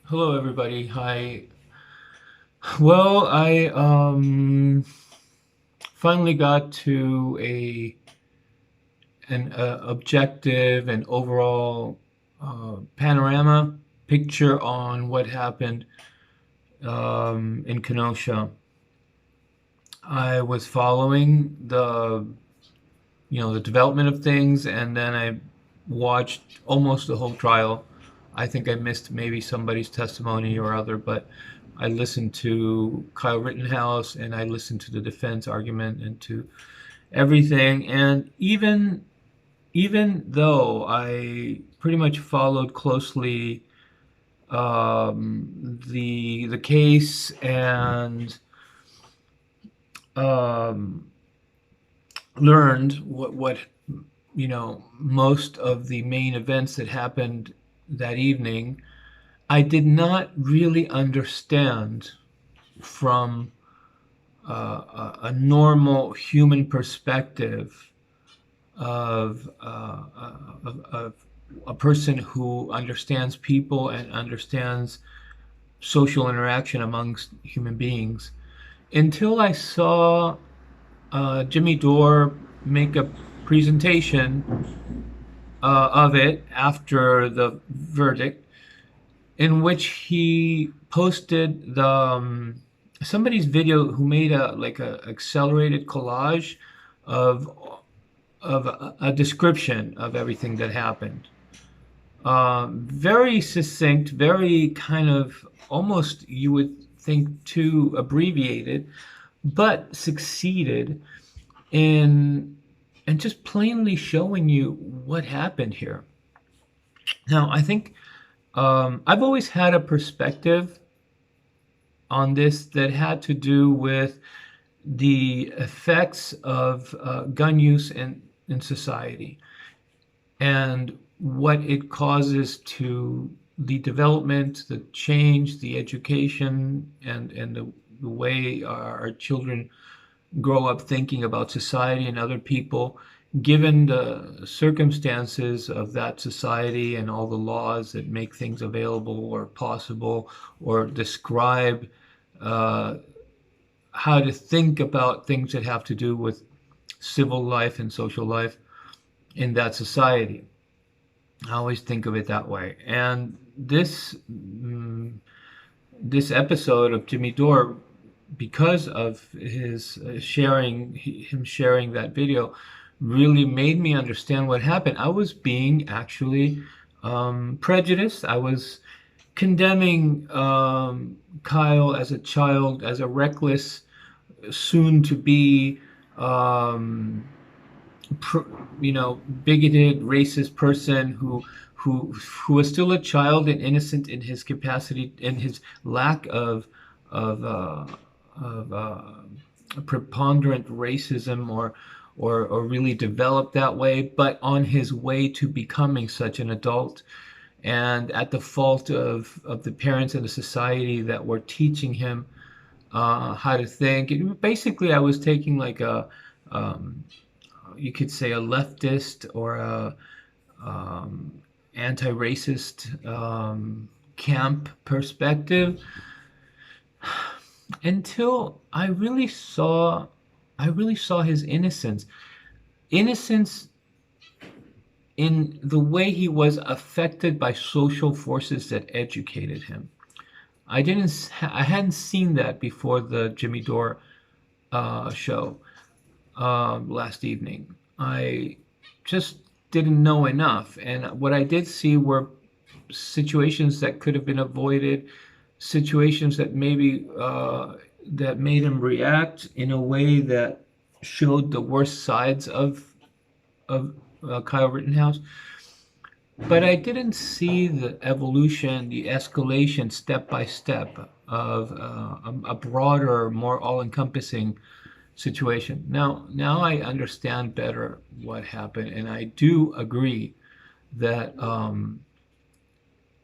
Hello, everybody. Hi. Well, I finally got to an objective and overall panorama picture on what happened in Kenosha. I was following the development of things, and then I watched almost the whole trial. I think I missed maybe somebody's testimony or other, but I listened to Kyle Rittenhouse and I listened to the defense argument and to everything. And even though I pretty much followed closely the case and um, learned what most of the main events that happened that evening, I did not really understand from a normal human perspective of a person who understands people and understands social interaction amongst human beings until I saw Jimmy Dore make a presentation of it after the verdict, in which he posted the somebody's video who made a accelerated collage of a description of everything that happened. Very succinct, very kind of almost you would think too abbreviated, but succeeded in and just plainly showing you what happened here. Now, I think I've always had a perspective on this that had to do with the effects of gun use in society and what it causes to the development, the change, the education, and the way our children grow up thinking about society and other people, given the circumstances of that society and all the laws that make things available or possible or describe uh, how to think about things that have to do with civil life and social life in that society. I always think of it that way. And this episode of Jimmy Dore, because of him sharing that video, really made me understand what happened. I was being actually prejudiced. I was condemning Kyle as a child, as a reckless, soon to be, um, bigoted, racist person who was still a child and innocent in his capacity, in his lack of preponderant racism or really developed that way, but on his way to becoming such an adult, and at the fault of the parents and the society that were teaching him how to think. Basically, I was taking like um, you could say a leftist or a anti-racist camp perspective until I really saw his innocence in the way he was affected by social forces that educated him. I hadn't seen that before the Jimmy Dore show last evening. I just didn't know enough, and what I did see were situations that could have been avoided, situations that maybe that made him react in a way that showed the worst sides of Kyle Rittenhouse. But I didn't see the evolution, the escalation step by step of a broader, more all-encompassing situation. Now I understand better what happened, and I do agree that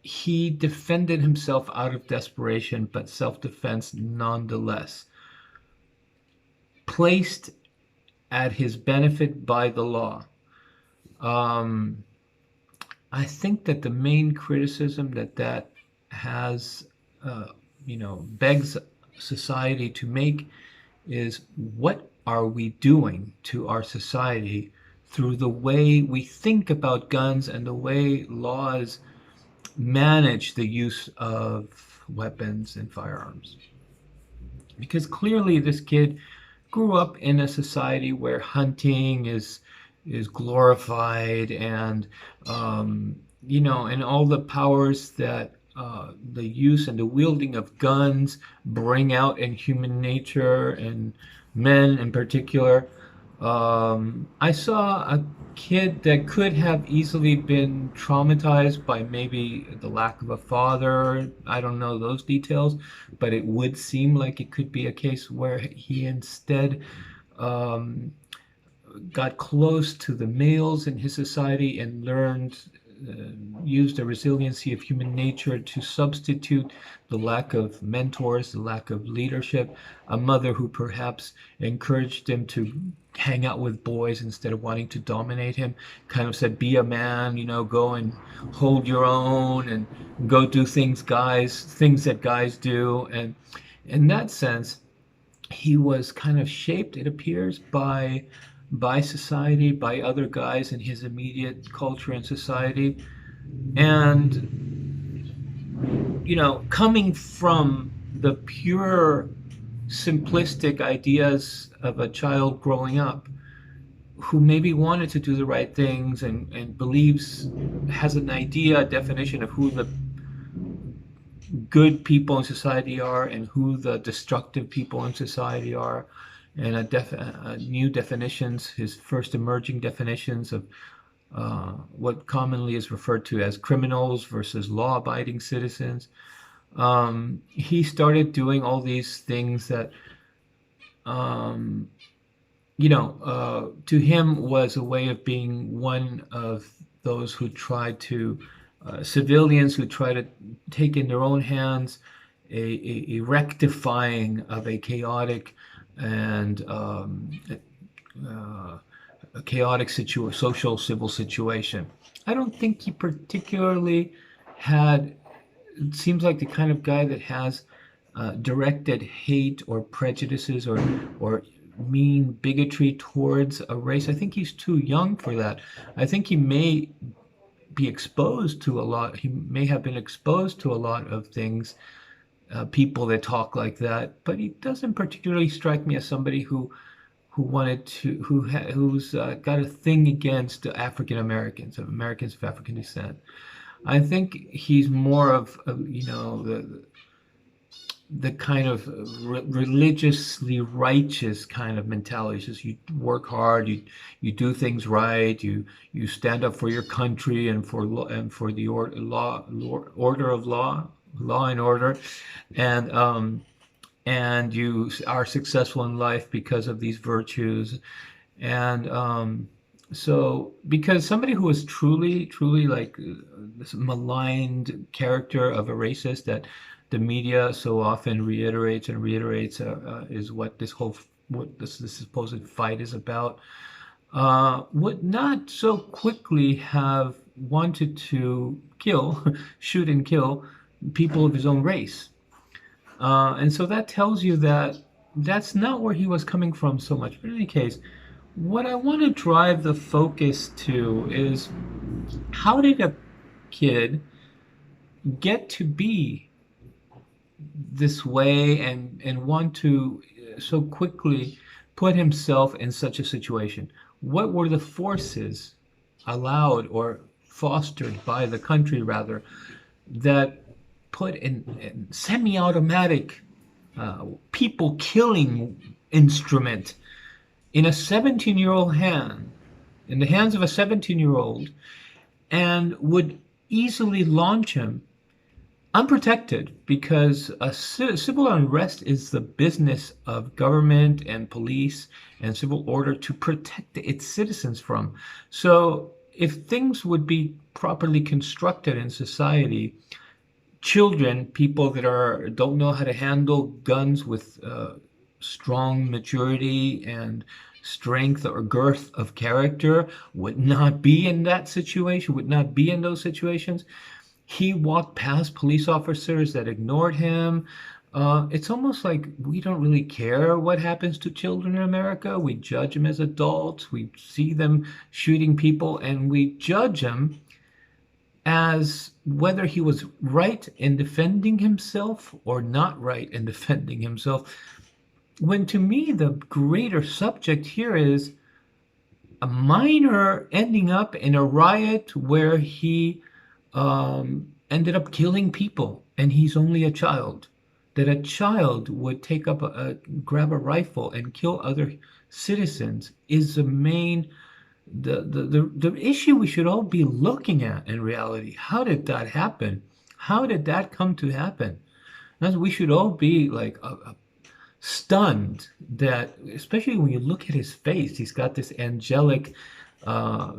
he defended himself out of desperation, but self-defense nonetheless, placed at his benefit by the law. Um, I think that the main criticism that has, begs society to make is, what are we doing to our society through the way we think about guns and the way laws manage the use of weapons and firearms? Because clearly this kid grew up in a society where hunting is glorified, and and all the powers that the use and the wielding of guns bring out in human nature and men in particular. I saw a kid that could have easily been traumatized by maybe the lack of a father. I don't know those details, but it would seem like it could be a case where he instead um, got close to the males in his society and learned, used the resiliency of human nature to substitute the lack of mentors, the lack of leadership, a mother who perhaps encouraged him to hang out with boys instead of wanting to dominate him, kind of said, be a man, go and hold your own and go do things that guys do. And in that sense, he was kind of shaped, it appears, by society, by other guys in his immediate culture and society. And, coming from the pure, simplistic ideas of a child growing up who maybe wanted to do the right things and believes, has an idea, a definition of who the good people in society are and who the destructive people in society are, and new definitions, his first emerging definitions of what commonly is referred to as criminals versus law-abiding citizens. He started doing all these things that, to him was a way of being one of those who tried to, civilians who try to take in their own hands a rectifying of a chaotic and a chaotic social civil situation. I don't think he particularly had. It seems like the kind of guy that has directed hate or prejudices or mean bigotry towards a race. I think he's too young for that. I think he may be exposed to a lot. He may have been exposed to a lot of things, people that talk like that, but he doesn't particularly strike me as somebody who's got a thing against African Americans, of Americans of African descent. I think he's more of the kind of religiously righteous kind of mentality. It's just, you work hard, you do things right, you stand up for your country and for the order of law and order, and you are successful in life because of these virtues. And so, because somebody who is truly like this maligned character of a racist that the media so often reiterates is what this supposed fight is about, would not so quickly have wanted to shoot and kill people of his own race. And so that tells you that that's not where he was coming from so much. But in any case, what I want to drive the focus to is, how did a kid get to be this way and want to so quickly put himself in such a situation? What were the forces allowed or fostered by the country, rather, that put in semi-automatic people killing instrument in a 17-year-old hand, in the hands of a 17-year-old, and would easily launch him unprotected, because a civil unrest is the business of government and police and civil order to protect its citizens from. So if things would be properly constructed in society, children, people that don't know how to handle guns with strong maturity and strength or girth of character, would not be in that situation, would not be in those situations. He walked past police officers that ignored him. It's almost like we don't really care what happens to children in America. We judge them as adults. We see them shooting people, and we judge them as whether he was right in defending himself or not right in defending himself. When to me, the greater subject here is a minor ending up in a riot where he ended up killing people, and he's only a child. That a child would take up grab a rifle and kill other citizens is the main the issue we should all be looking at in reality. How did that happen? How did that come to happen? And we should all be like stunned that, especially when you look at his face, he's got this angelic, uh,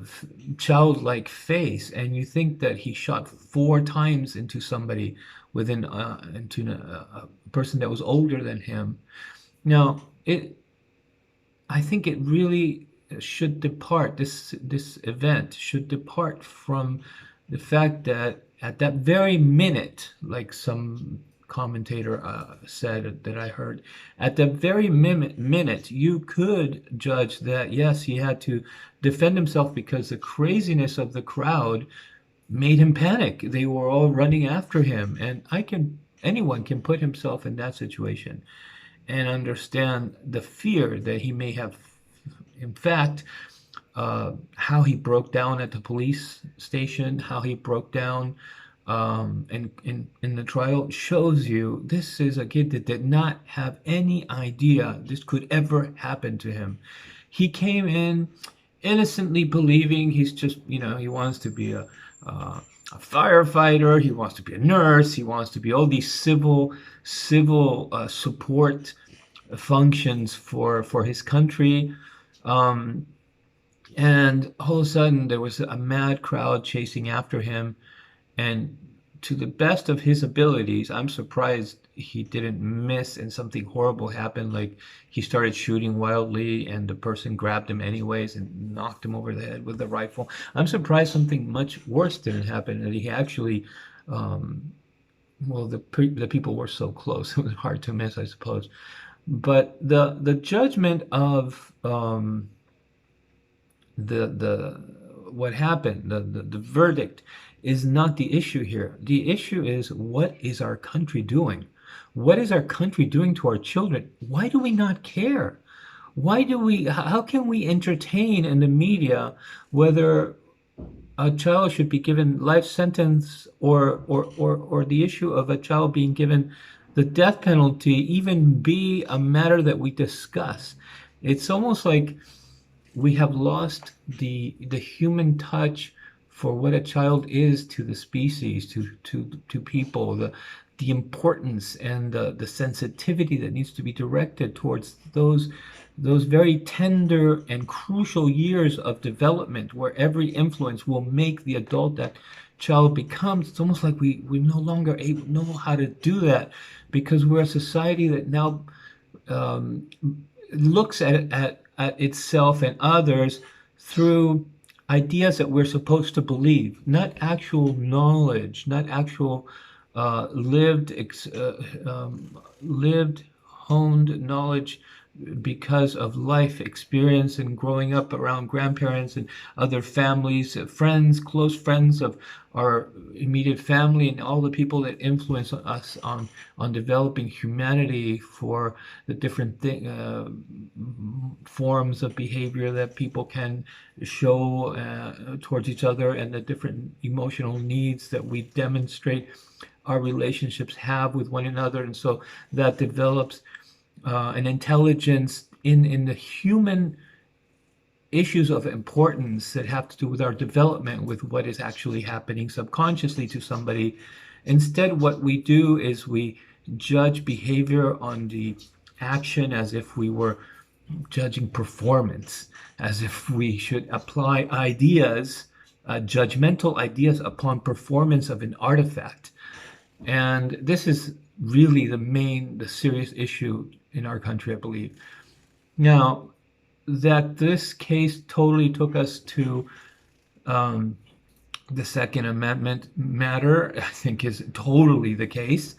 childlike face, and you think that he shot 4 times into somebody into a person that was older than him. Now, I think it really should depart, this event should depart from the fact that at that very minute, like some commentator said that I heard, at the very minute, you could judge that, yes, he had to defend himself because the craziness of the crowd made him panic. They were all running after him, and anyone can put himself in that situation and understand the fear that he may have. In fact, how he broke down at the police station, how he broke down in the trial shows you this is a kid that did not have any idea this could ever happen to him. He came in innocently believing he's just, he wants to be a firefighter, he wants to be a nurse, he wants to be all these civil support functions for his country. Um, and all of a sudden, there was a mad crowd chasing after him. And to the best of his abilities, I'm surprised he didn't miss and something horrible happened. Like he started shooting wildly, and the person grabbed him anyways and knocked him over the head with the rifle. I'm surprised something much worse didn't happen, that he actually, um, well, the people were so close, it was hard to miss, I suppose. But the judgment of the what happened, the verdict is not the issue here. The issue is, what is our country doing? What is our country doing to our children? Why do we not care? How can we entertain in the media whether a child should be given life sentence, or the issue of a child being given the death penalty even be a matter that we discuss? It's almost like we have lost the human touch for what a child is to the species, to people, the importance and the sensitivity that needs to be directed towards those very tender and crucial years of development, where every influence will make the adult that child becomes. It's almost like we no longer know how to do that, because we're a society that now um, looks at itself and others through ideas that we're supposed to believe, not actual knowledge, not actual lived, honed knowledge because of life experience and growing up around grandparents and other families, friends, close friends of our immediate family, and all the people that influence us on developing humanity for the different forms of behavior that people can show towards each other, and the different emotional needs that we demonstrate our relationships have with one another. And so that develops an intelligence in the human issues of importance that have to do with our development, with what is actually happening subconsciously to somebody. Instead, what we do is we judge behavior on the action as if we were judging performance, as if we should apply ideas, judgmental ideas, upon performance of an artifact. And this is really the serious issue in our country, I believe. Now, that this case totally took us to the Second Amendment matter, I think, is totally the case.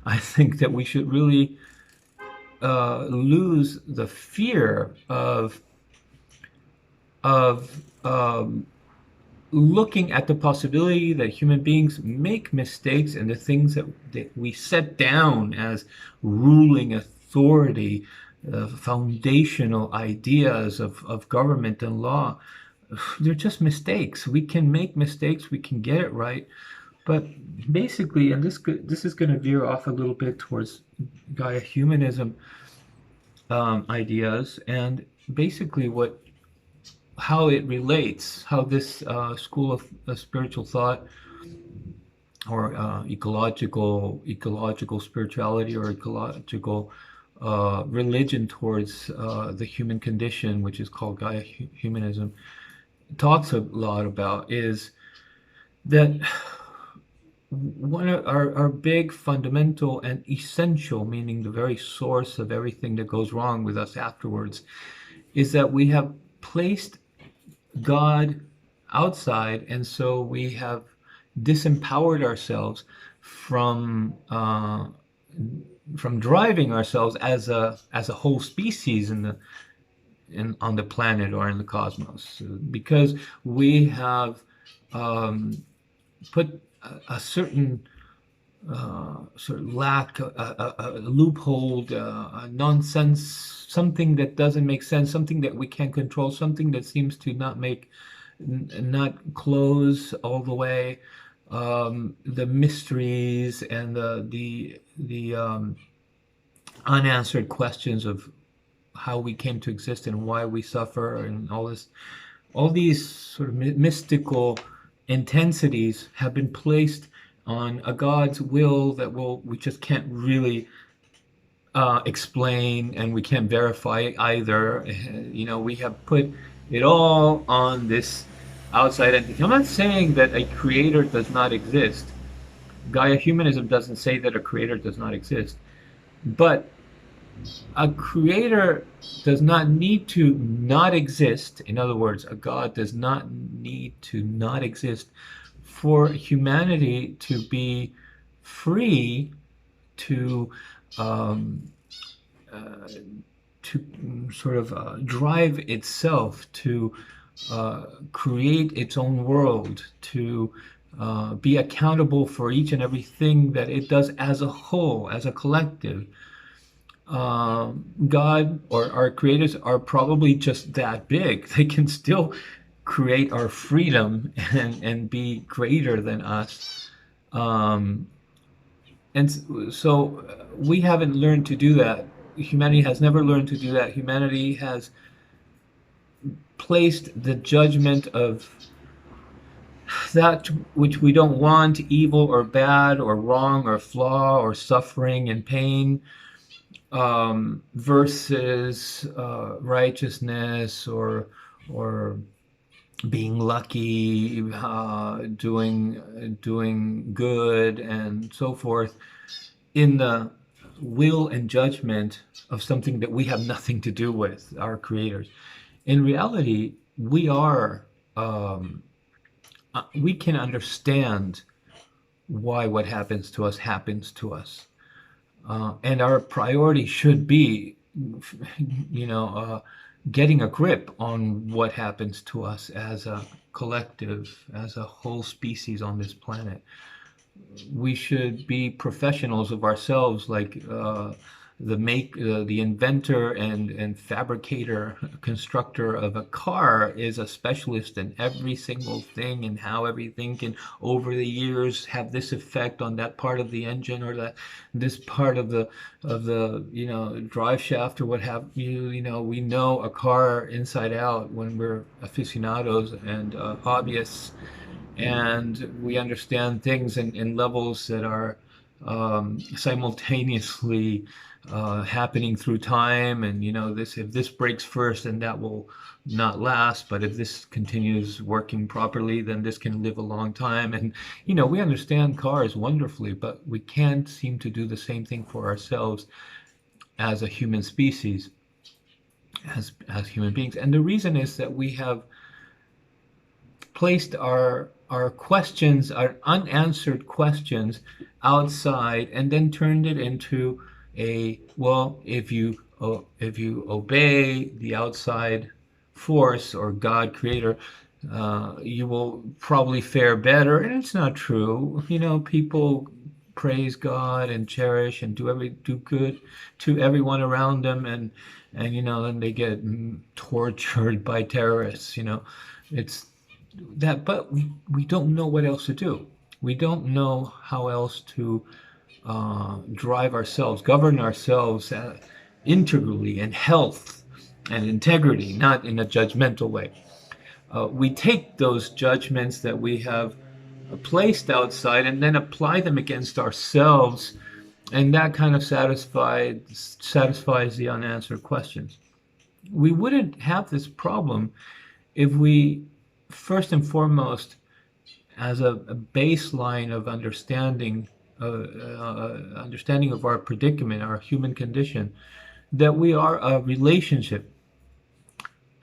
I think that we should really lose the fear of looking at the possibility that human beings make mistakes, and the things that we set down as ruling authority, foundational ideas of government and law, they're just mistakes. We can make mistakes, we can get it right, but basically, and this is going to veer off a little bit towards Gaia humanism ideas, and basically what how it relates, how this school of spiritual thought, or ecological spirituality, or ecological religion towards the human condition, which is called Gaia humanism, talks a lot about, is that one of our big fundamental and essential, meaning the very source of everything that goes wrong with us afterwards, is that we have placed God outside, and so we have disempowered ourselves from driving ourselves as a whole species on the planet or in the cosmos, because we have put a certain sort of lack, a loophole, a nonsense, something that doesn't make sense, something that we can't control, something that seems to not close all the way. The mysteries and the unanswered questions of how we came to exist and why we suffer, and all these sort of mystical intensities have been placed on a God's will that we just can't really explain, and we can't verify either. We have put it all on this outside entity. I'm not saying that a creator does not exist. Gaia humanism doesn't say that a creator does not exist, but a creator does not need to not exist. In other words, a God does not need to not exist for humanity to be free to um, uh, sort of drive itself, to create its own world, to be accountable for each and everything that it does as a whole, as a collective. God, or our creators, are probably just that big. They can still create our freedom and be greater than us. Um, and so we haven't learned to do that. Humanity has never learned to do that. Humanity has placed the judgment of that which we don't want, evil or bad or wrong or flaw or suffering and pain, versus righteousness, or being lucky, doing good, and so forth, in the will and judgment of something that we have nothing to do with, our creators. In reality, we can understand why what happens to us happens to us. And our priority should be, getting a grip on what happens to us as a collective, as a whole species on this planet. We should be professionals of ourselves, like the inventor and fabricator, constructor of a car is a specialist in every single thing, and how everything can over the years have this effect on that part of the engine, or this part of the drive shaft, or what have you. We know a car inside out when we're aficionados and hobbyists, and we understand things in levels that are simultaneously happening through time. And if this breaks first, then that will not last, but if this continues working properly, then this can live a long time. And we understand cars wonderfully, but we can't seem to do the same thing for ourselves as a human species, as human beings. And the reason is that we have placed our our questions, our unanswered questions outside, and then turned it into a, well, if you obey the outside force or God creator, you will probably fare better. And it's not true. You know, people praise God and cherish and do good to everyone around them, and you know, then they get tortured by terrorists. You know, it's that, but we don't know what else to do. We don't know how else to drive ourselves, govern ourselves integrally in health and integrity, not in a judgmental way. We take those judgments that we have placed outside and then apply them against ourselves, and that kind of satisfies the unanswered questions. We wouldn't have this problem if we first and foremost, as a baseline of understanding of our predicament, our human condition, that we are a relationship.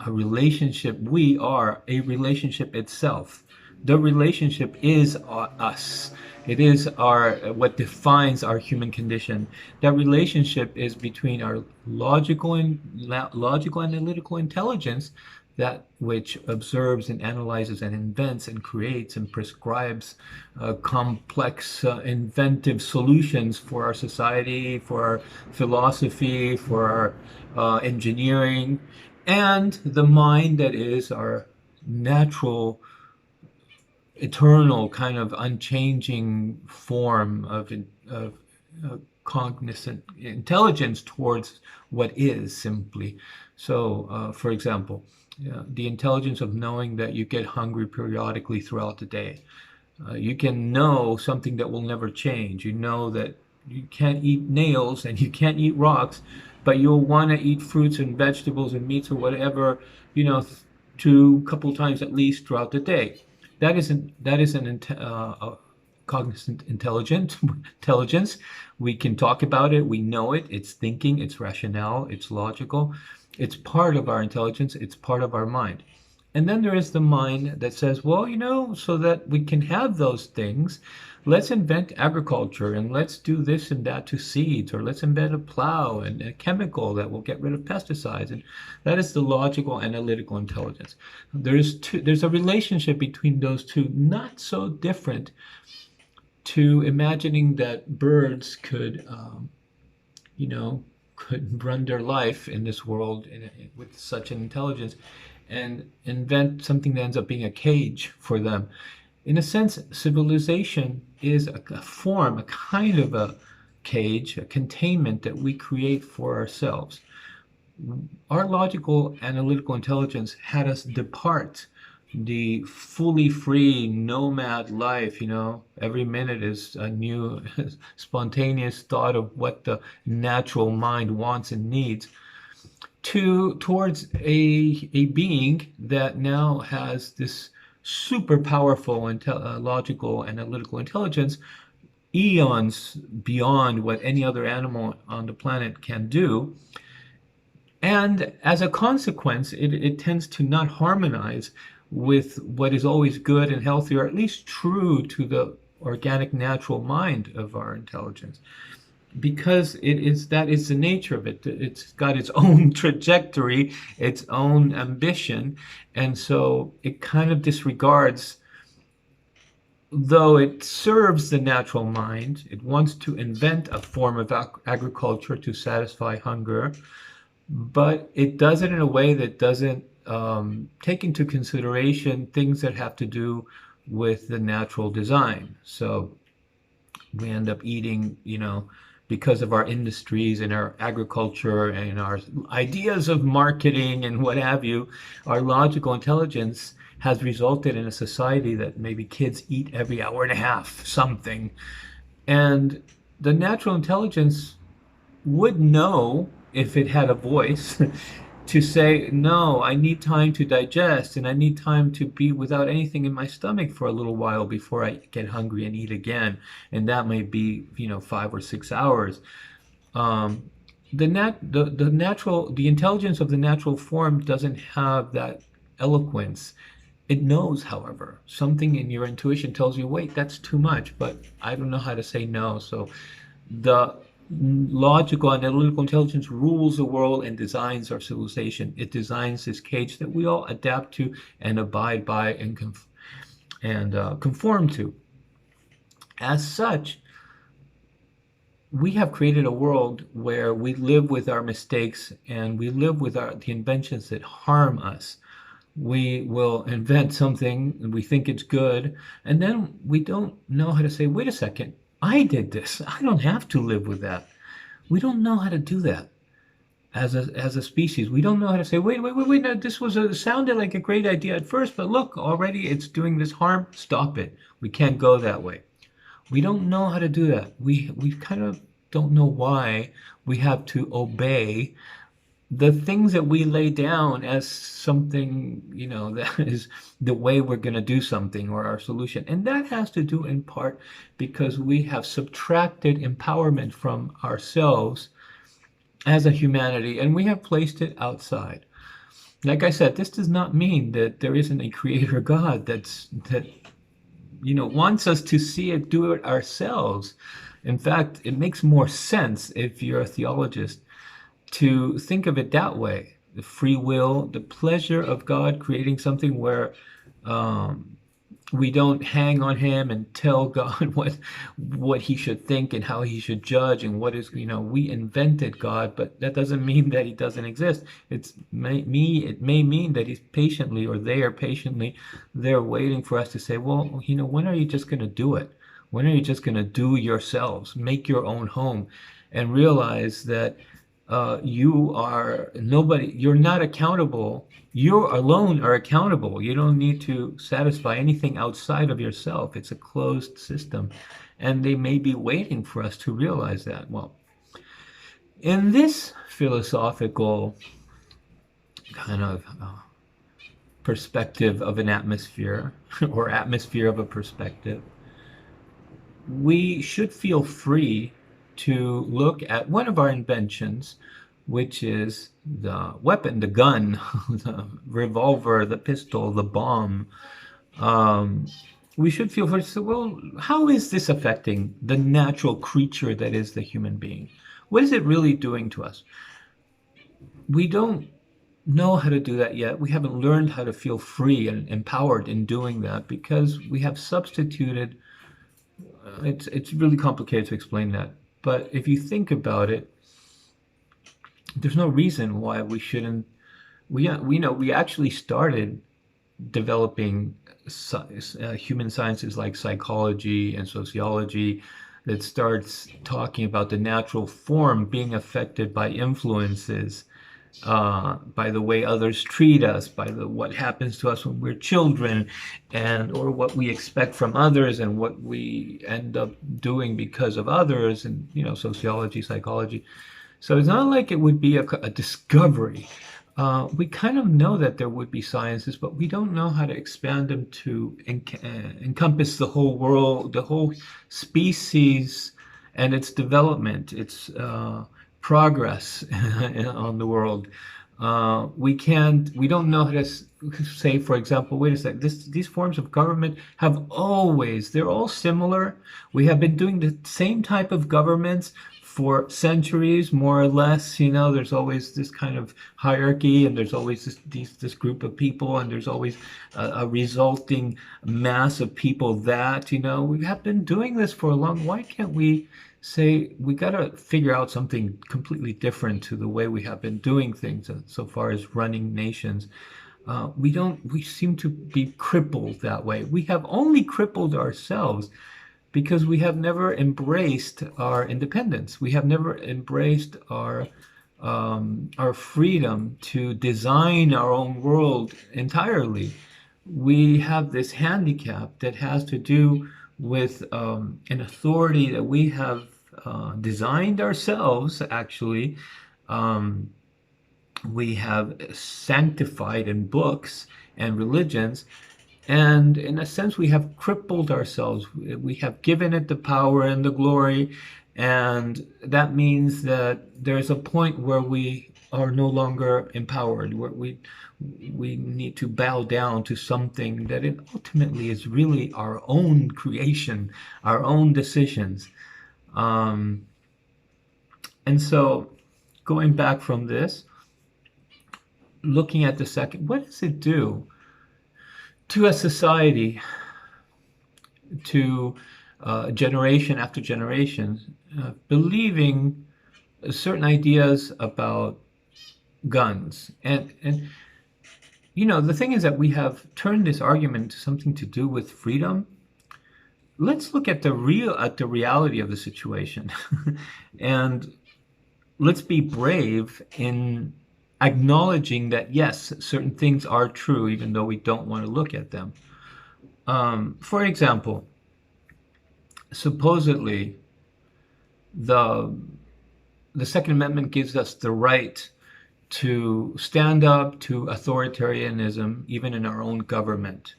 A relationship, we are a relationship itself. The relationship is us. It is our what defines our human condition. That relationship is between our logical analytical intelligence, that which observes and analyzes and invents and creates and prescribes complex, inventive solutions for our society, for our philosophy, for our engineering, and the mind that is our natural, eternal, kind of unchanging form of cognizant intelligence towards what is simply. So, for example, the intelligence of knowing that you get hungry periodically throughout the day. You can know something that will never change. You know that you can't eat nails and you can't eat rocks, but you'll want to eat fruits and vegetables and meats or whatever, you know, two couple times at least throughout the day. That is a cognizant intelligence. We can talk about it. We know it. It's thinking. It's rationale. It's logical. It's part of our intelligence. It's part of our mind. And then there is the mind that says, well, you know, so that we can have those things, let's invent agriculture and let's do this and that to seeds, or let's invent a plow and a chemical that will get rid of pesticides. And that is the logical analytical intelligence. There's a relationship between those two, not so different to imagining that birds could, you know, could run their life in this world with such an intelligence and invent something that ends up being a cage for them. In a sense, civilization is a form, a kind of a cage, a containment that we create for ourselves. Our logical analytical intelligence had us depart the fully free nomad life. You know, every minute is a new spontaneous thought of what the natural mind wants and needs, towards a being that now has this super powerful logical analytical intelligence, eons beyond what any other animal on the planet can do. And as a consequence, it tends to not harmonize with what is always good and healthy, or at least true to the organic natural mind of our intelligence, because that is the nature of it. It's got its own trajectory, its own ambition, and so it kind of disregards, though it serves the natural mind. It wants to invent a form of agriculture to satisfy hunger, but it does it in a way that doesn't take into consideration things that have to do with the natural design. So we end up eating, you know, because of our industries and our agriculture and our ideas of marketing and what have you, our logical intelligence has resulted in a society that maybe kids eat every hour and a half something. And the natural intelligence would know, if it had a voice, to say, no, I need time to digest and I need time to be without anything in my stomach for a little while before I get hungry and eat again. And that may be, you know, 5 or 6 hours. Um, the intelligence of the natural form doesn't have that eloquence. It knows, however, something in your intuition tells you, wait, that's too much, but I don't know how to say no. So the logical analytical intelligence rules the world and designs our civilization. It designs this cage that we all adapt to and abide by and conform to. As such, we have created a world where we live with our mistakes and we live with the inventions that harm us. We will invent something and we think it's good, and then we don't know how to say, wait a second, I did this. I don't have to live with that. We don't know how to do that as a species. We don't know how to say, wait, no, this sounded like a great idea at first, but look, already it's doing this harm. Stop it. We can't go that way. We don't know how to do that. We kind of don't know why we have to obey the things that we lay down as something, that is the way we're going to do something or our solution. And that has to do in part because we have subtracted empowerment from ourselves as a humanity and we have placed it outside. Like I said, this does not mean that there isn't a creator God that wants us to see it, do it ourselves. In fact, it makes more sense if you're a theologist to think of it that way. The free will, the pleasure of God creating something where we don't hang on him and tell God what he should think and how he should judge and what is, we invented God, but that doesn't mean that he doesn't exist. It may mean that he's patiently, or they are patiently there waiting for us to say, well, when are you just going to do it? When are you just going to do yourselves, make your own home, and realize that you are nobody, you're not accountable. You alone are accountable. You don't need to satisfy anything outside of yourself. It's a closed system. And they may be waiting for us to realize that. Well, in this philosophical kind of perspective of an atmosphere, or atmosphere of a perspective, we should feel free to look at one of our inventions, which is the weapon, the gun, the revolver, the pistol, the bomb. We should feel free to say, well, how is this affecting the natural creature that is the human being? What is it really doing to us? We don't know how to do that yet. We haven't learned how to feel free and empowered in doing that because we have substituted. It's really complicated to explain that. But if you think about it, there's no reason why we shouldn't. We know we actually started developing human sciences like psychology and sociology that starts talking about the natural form being affected by influences, by the way others treat us, by what happens to us when we're children, or what we expect from others, and what we end up doing because of others, and sociology, psychology. So it's not like it would be a discovery. We kind of know that there would be sciences, but we don't know how to expand them to encompass the whole world, the whole species, and its development, its progress on the world. We don't know how to say, for example, wait a sec, these forms of government they're all similar. We have been doing the same type of governments for centuries, more or less. There's always this kind of hierarchy, and there's always this group of people, and there's always a resulting mass of people that, we have been doing this for a long. Why can't we say we got to figure out something completely different to the way we have been doing things so far as running nations? We seem to be crippled that way. We have only crippled ourselves because we have never embraced our independence. We have never embraced our freedom to design our own world entirely. We have this handicap that has to do with an authority that we have designed ourselves, actually. We have sanctified in books and religions, and in a sense we have crippled ourselves. We have given it the power and the glory, and that means that there's a point where we are no longer empowered. We need to bow down to something that it ultimately is really our own creation, our own decisions. Um, and so, going back from this, looking at the second, what does it do to a society, to generation after generation, believing certain ideas about guns? And the thing is that we have turned this argument to something to do with freedom. Let's look at the reality of the situation, and let's be brave in acknowledging that yes, certain things are true, even though we don't want to look at them. For example, supposedly the the Second Amendment gives us the right to stand up to authoritarianism, even in our own government.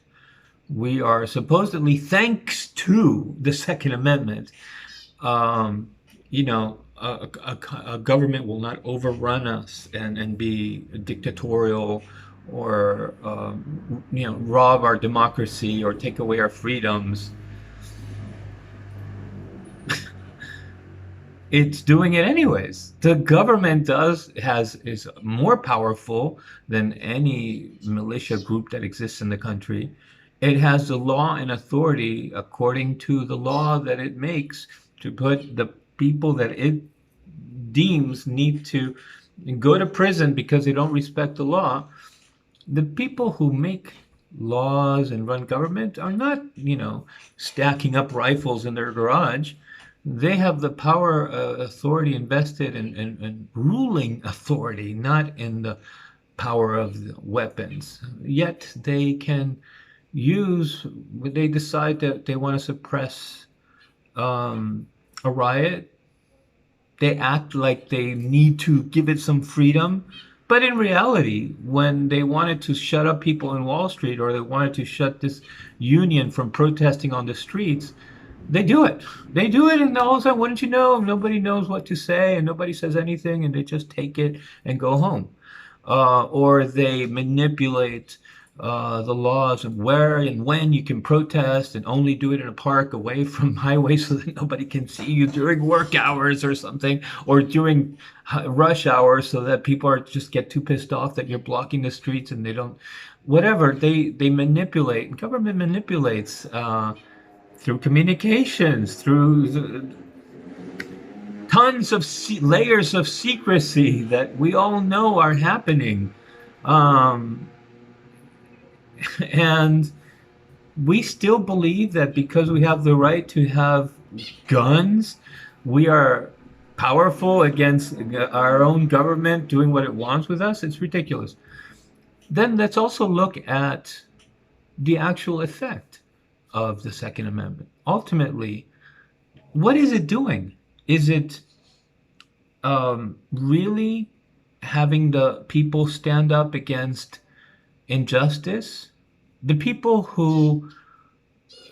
We are supposedly, thanks to the Second Amendment, um, a government will not overrun us and be dictatorial or rob our democracy or take away our freedoms. It's doing it anyways. The government is more powerful than any militia group that exists in the country. It has the law and authority according to the law that it makes to put the people that it deems need to go to prison because they don't respect the law. The people who make laws and run government are not, stacking up rifles in their garage. They have the power, authority invested in ruling authority, not in the power of the weapons. Yet they can use, when they decide that they want to suppress a riot, they act like they need to give it some freedom. But in reality, when they wanted to shut up people in Wall Street or they wanted to shut this union from protesting on the streets, they do it. They do it, and all of a sudden, wouldn't you know, nobody knows what to say, and nobody says anything, and they just take it and go home. Or they manipulate the laws of where and when you can protest and only do it in a park away from highways so that nobody can see you during work hours or something, or during rush hours so that people are just get too pissed off that you're blocking the streets and they don't, whatever, they manipulate. Government manipulates through communications, through tons of layers of secrecy that we all know are happening. Um, and we still believe that because we have the right to have guns, we are powerful against our own government doing what it wants with us. It's ridiculous. Then let's also look at the actual effect of the Second Amendment. Ultimately, what is it doing? Is it really having the people stand up against injustice? The people who,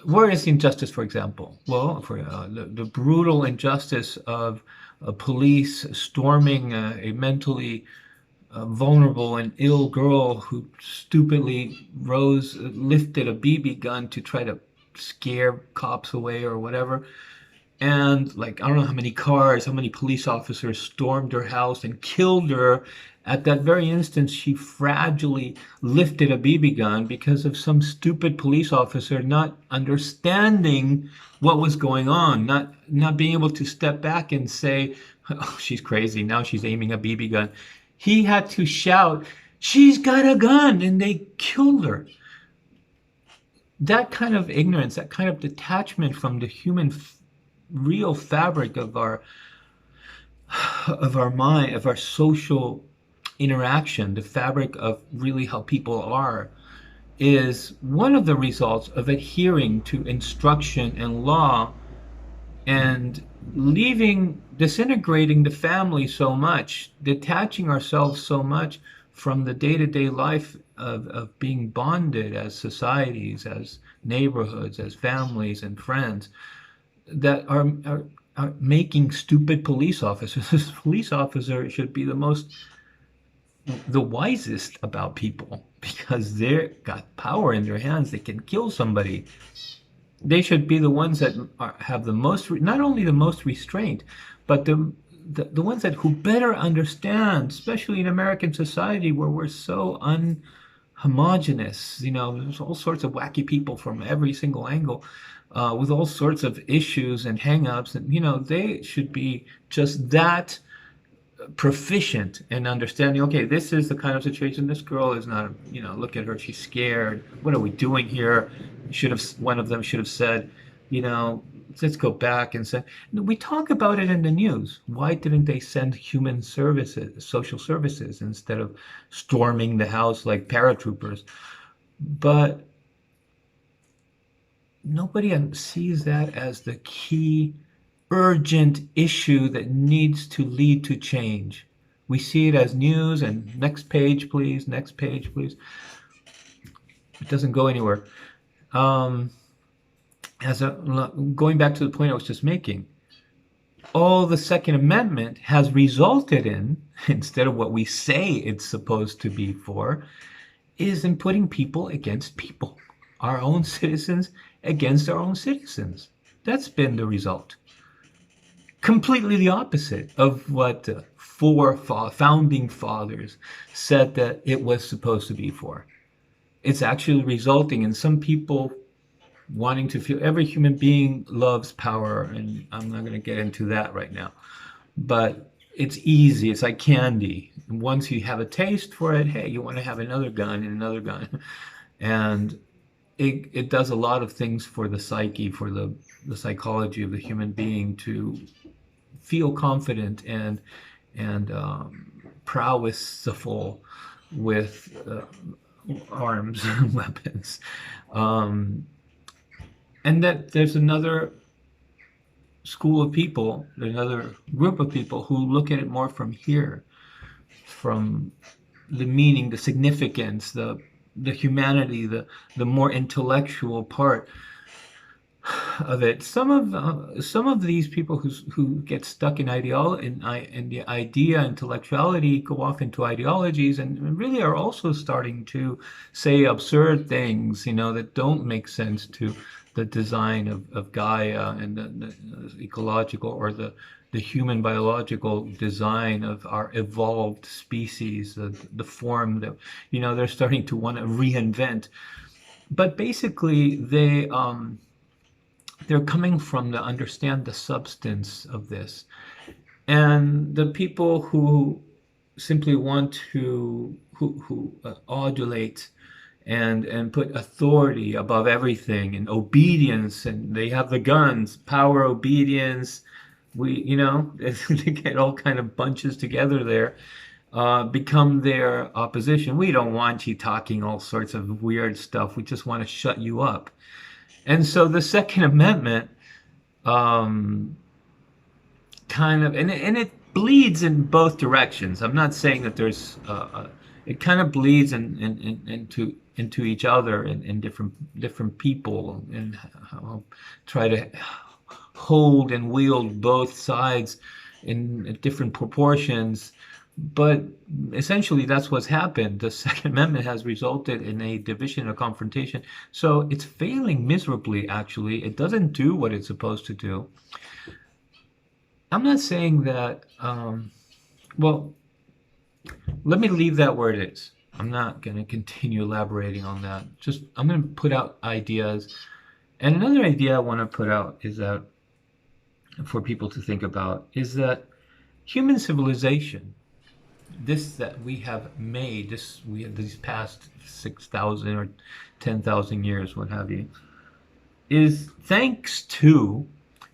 where is injustice, for example? Well, for the brutal injustice of police storming a mentally vulnerable and ill girl who stupidly lifted a BB gun to try to scare cops away or whatever. And like, I don't know how many cars, how many police officers stormed her house and killed her. At that very instant, she fragilely lifted a BB gun because of some stupid police officer not understanding what was going on, not being able to step back and say, oh, she's crazy. Now she's aiming a BB gun. He had to shout, she's got a gun, and they killed her. That kind of ignorance, that kind of detachment from the human real fabric of our mind, of our social interaction, the fabric of really how people are, is one of the results of adhering to instruction and law and disintegrating the family so much, detaching ourselves so much from the day-to-day life of being bonded as societies, as neighborhoods, as families and friends, that are making stupid police officers. This police officer should be the most the wisest about people because they've got power in their hands. They can kill somebody. They should be the ones that have the most, not only the most restraint, but the ones that who better understand, especially in American society where we're so unhomogeneous. There's all sorts of wacky people from every single angle, with all sorts of issues and hang-ups, and they should be just that proficient in understanding, okay, this is the kind of situation. This girl is not, look at her, she's scared. What are we doing here? One of them should have said, you know, let's go back and say, we talk about it in the news. Why didn't they send human services, social services, instead of storming the house like paratroopers? But nobody sees that as the key urgent issue that needs to lead to change. We see it as news and next page, please, next page, please. It doesn't go anywhere. Going back to the point I was just making, all the Second Amendment has resulted in, instead of what we say it's supposed to be for, is in putting people against people, our own citizens against our own citizens. That's been the result. Completely the opposite of what four founding fathers said that it was supposed to be for. It's actually resulting in some people wanting to feel every human being loves power, and I'm not going to get into that right now. But it's easy. It's like candy. Once you have a taste for it, hey, you want to have another gun and another gun. And it does a lot of things for the psyche, for the psychology of the human being to feel confident and prowessful with arms and weapons. And that there's another school of people, another group of people who look at it more from here, from the meaning, the significance, the humanity, the more intellectual part of it. Some of these people who get stuck in in the idea intellectuality go off into ideologies and really are also starting to say absurd things, that don't make sense to the design of Gaia and the ecological or the human biological design of our evolved species, the form that they're starting to want to reinvent. But basically, they're coming from to understand the substance of this. And the people who simply want to adulate and put authority above everything and obedience, and they have the guns, power, obedience, they get all kind of bunches together there, become their opposition. We don't want you talking all sorts of weird stuff. We just want to shut you up. And so the Second Amendment kind of, and it bleeds in both directions. I'm not saying that there's, it kind of bleeds into each other in different people, and I'll try to hold and wield both sides in different proportions. But essentially, that's what's happened. The Second Amendment has resulted in a division, a confrontation. So it's failing miserably, actually. It doesn't do what it's supposed to do. I'm not saying that, well, let me leave that where it is. I'm not going to continue elaborating on that. I'm going to put out ideas. And another idea I want to put out is that, for people to think about, is that human civilization, this that we have made, these past 6,000 or 10,000 years, what have you, is thanks to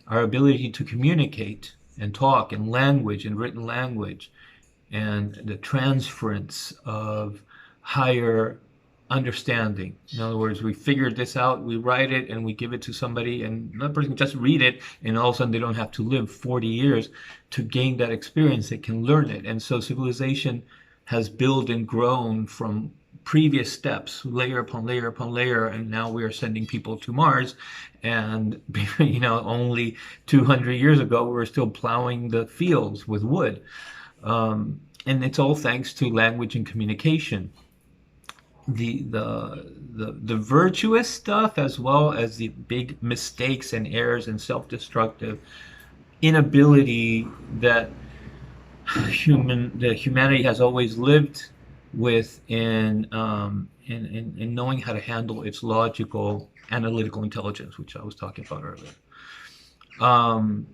our ability to communicate and talk in language and written language, and the transference of higher understanding. In other words, we figured this out, we write it, and we give it to somebody, and that person can just read it, and all of a sudden they don't have to live 40 years to gain that experience. They can learn it. And so civilization has built and grown from previous steps, layer upon layer upon layer, and now we are sending people to Mars. And only 200 years ago, we were still plowing the fields with wood. And it's all thanks to language and communication. The virtuous stuff, as well as the big mistakes and errors and self-destructive inability that humanity has always lived with in knowing how to handle its logical analytical intelligence, which I was talking about earlier. Um,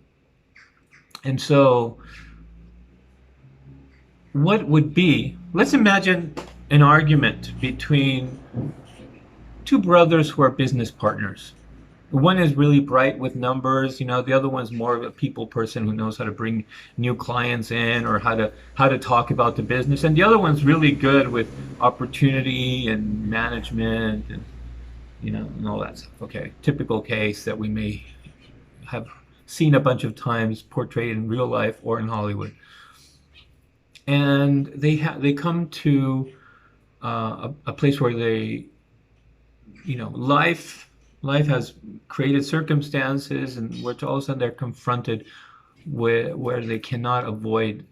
and so what would be, let's imagine an argument between two brothers who are business partners. One is really bright with numbers, the other one's more of a people person who knows how to bring new clients in, or how to talk about the business. And the other one's really good with opportunity and management, and all that stuff. Okay, typical case that we may have seen a bunch of times portrayed in real life or in Hollywood. And they come to a place where life has created circumstances, and where all of a sudden they're confronted where they cannot avoid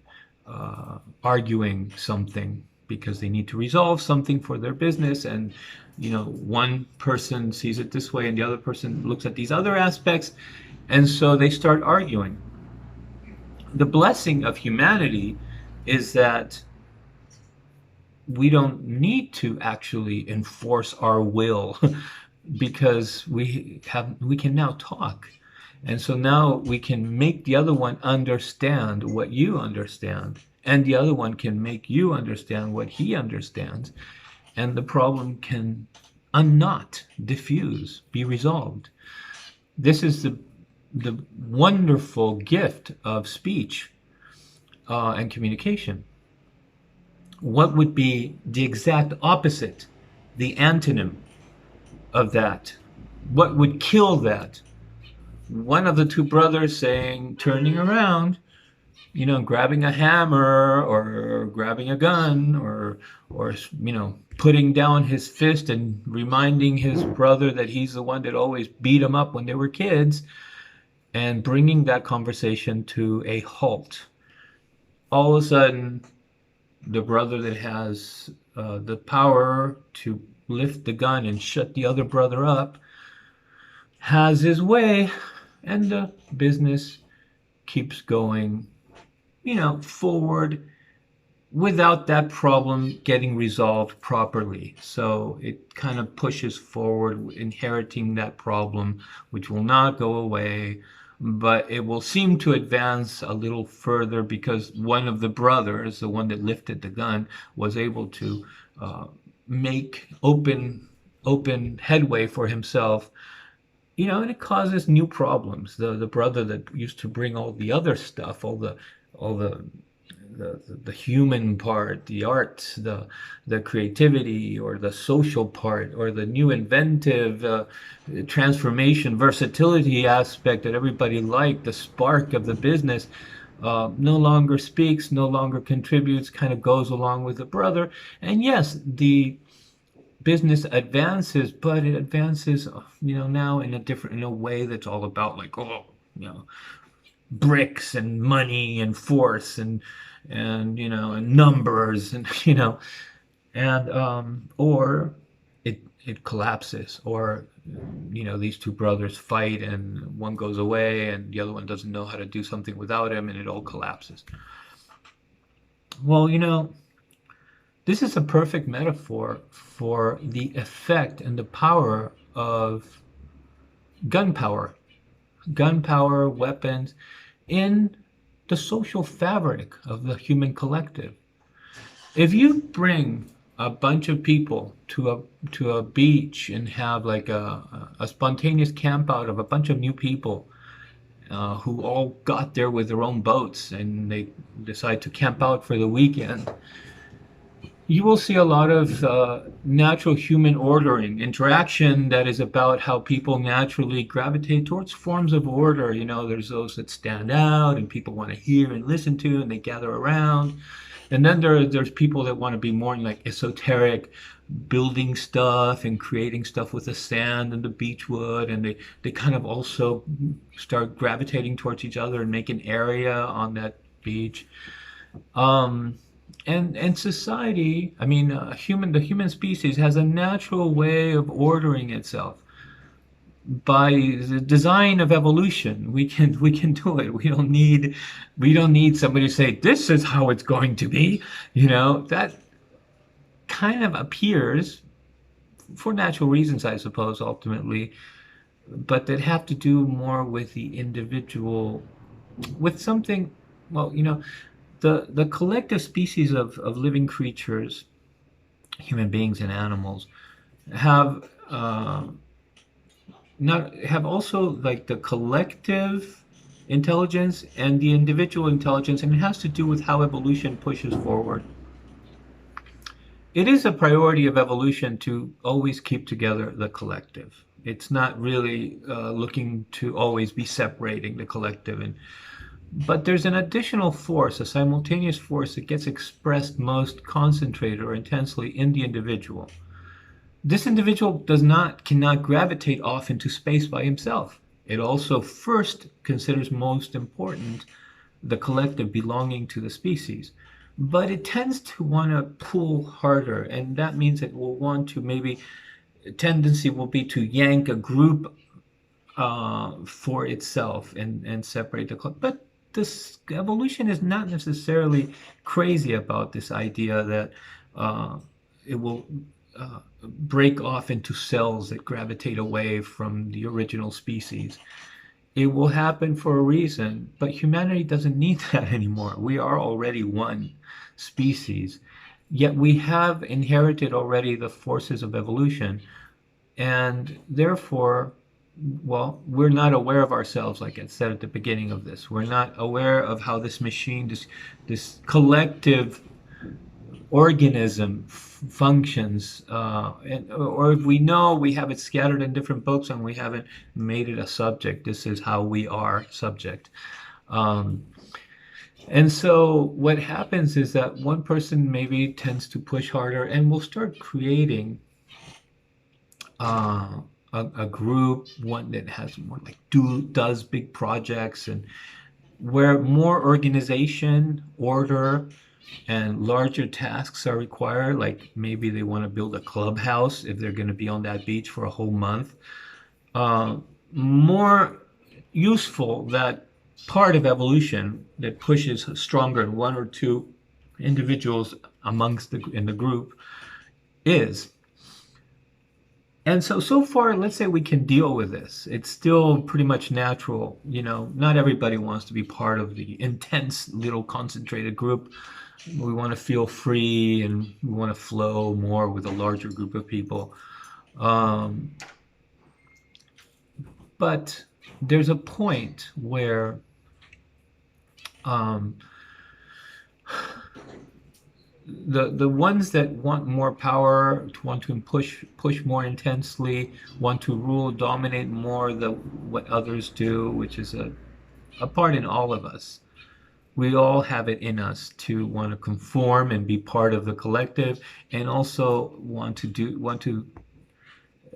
arguing something, because they need to resolve something for their business. And one person sees it this way and the other person looks at these other aspects, and so they start arguing. The blessing of humanity is that we don't need to actually enforce our will because we can now talk. And so now we can make the other one understand what you understand, and the other one can make you understand what he understands, and the problem can unknot, diffuse, be resolved. This is the wonderful gift of speech and communication. What would be the exact opposite, the antonym of that? What would kill that? One of the two brothers turning around, grabbing a hammer or grabbing a gun, or putting down his fist and reminding his brother that he's the one that always beat him up when they were kids, and bringing that conversation to a halt. All of a sudden, the brother that has the power to lift the gun and shut the other brother up has his way, and the business keeps going, forward, without that problem getting resolved properly. So it kind of pushes forward, inheriting that problem, which will not go away, but it will seem to advance a little further, because one of the brothers, the one that lifted the gun, was able to make open headway for himself. And it causes new problems. The brother that used to bring all the other stuff, all the human part, the art, the creativity, or the social part, or the new inventive transformation, versatility aspect that everybody liked, the spark of the business, no longer speaks, no longer contributes, kind of goes along with the brother. And yes, the business advances, but it advances, now in a way that's all about bricks and money and force and and numbers, and or it collapses, or these two brothers fight and one goes away and the other one doesn't know how to do something without him, and it all collapses. Well, this is a perfect metaphor for the effect and the power of gunpowder, weapons, in the social fabric of the human collective. If you bring a bunch of people to a beach and have like a spontaneous camp out of a bunch of new people who all got there with their own boats, and they decide to camp out for the weekend, you will see a lot of natural human ordering, interaction that is about how people naturally gravitate towards forms of order. There's those that stand out and people want to hear and listen to, and they gather around. And then there's people that want to be more like esoteric, building stuff and creating stuff with the sand and the beach wood, and they kind of also start gravitating towards each other and make an area on that beach. And society, I mean, the human species has a natural way of ordering itself by the design of evolution. We can do it. We don't need somebody to say this is how it's going to be. That kind of appears for natural reasons, I suppose, ultimately, but that have to do more with the individual, with something. Well, the collective species of living creatures, human beings and animals, have not have also like the collective intelligence and the individual intelligence, and it has to do with how evolution pushes forward. It is a priority of evolution to always keep together the collective. It's not really looking to always be separating the collective, but there's an additional force, a simultaneous force that gets expressed most concentrated or intensely in the individual. This individual cannot gravitate off into space by himself. It also first considers most important the collective belonging to the species. But it tends to want to pull harder, and that means it will want to maybe tendency will be to yank a group for itself and separate the club. But this evolution is not necessarily crazy about this idea that it will break off into cells that gravitate away from the original species. It will happen for a reason, but humanity doesn't need that anymore. We are already one species, yet we have inherited already the forces of evolution, and therefore, well, we're not aware of ourselves, like I said at the beginning of this. We're not aware of how this machine, this collective organism functions, or if we know, we have it scattered in different books and we haven't made it a subject. This is how we are subject. Um, and so what happens is that one person maybe tends to push harder and will start creating uh, a group, one that has more like does big projects, and where more organization, order, and larger tasks are required. Like maybe they want to build a clubhouse if they're going to be on that beach for a whole month. Uh, More useful that part of evolution that pushes stronger in one or two individuals in the group is. And so far, let's say we can deal with this. It's still pretty much natural. Not everybody wants to be part of the intense little concentrated group. We want to feel free and we want to flow more with a larger group of people. Um, but there's a point where um, the ones that want more power, want to push more intensely, want to rule, dominate more what others do, which is a part in all of us. We all have it in us to want to conform and be part of the collective, and also want to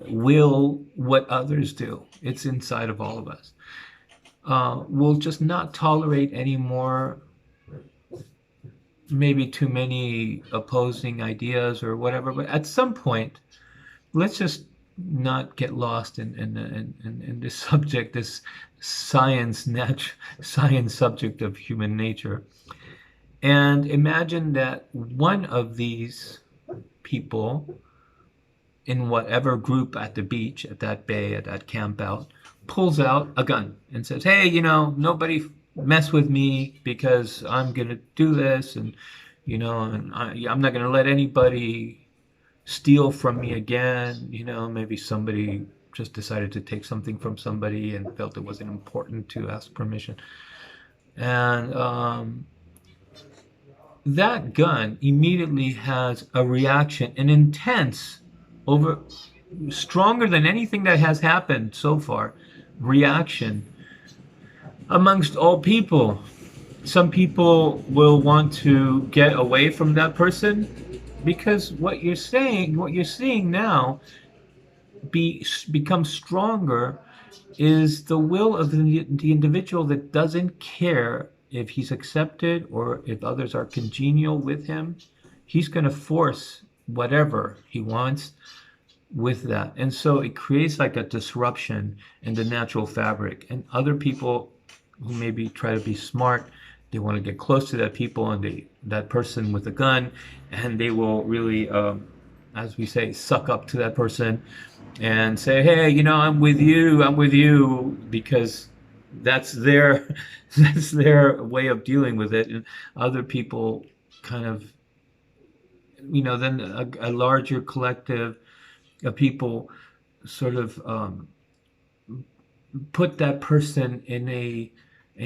will what others do. It's inside of all of us. We'll just not tolerate any more, maybe too many opposing ideas or whatever. But at some point, let's just not get lost in this subject, this science subject of human nature, and imagine that one of these people in whatever group at the beach, at that bay, at that camp out, pulls out a gun and says, "Hey, nobody mess with me because I'm gonna do this, and I'm not gonna let anybody steal from me again." Maybe somebody just decided to take something from somebody and felt it wasn't important to ask permission. And that gun immediately has a reaction, an intense, over stronger than anything that has happened so far, reaction amongst all people. Some people will want to get away from that person because what you're seeing now become stronger is the will of the individual that doesn't care if he's accepted or if others are congenial with him, he's going to force whatever he wants with that. And so it creates like a disruption in the natural fabric. And other people who maybe try to be smart, they want to get close to that people and that person with a gun, and they will really, as we say, suck up to that person and say, hey, I'm with you, because that's their that's their way of dealing with it. And other people kind of, then a larger collective of people sort of put that person in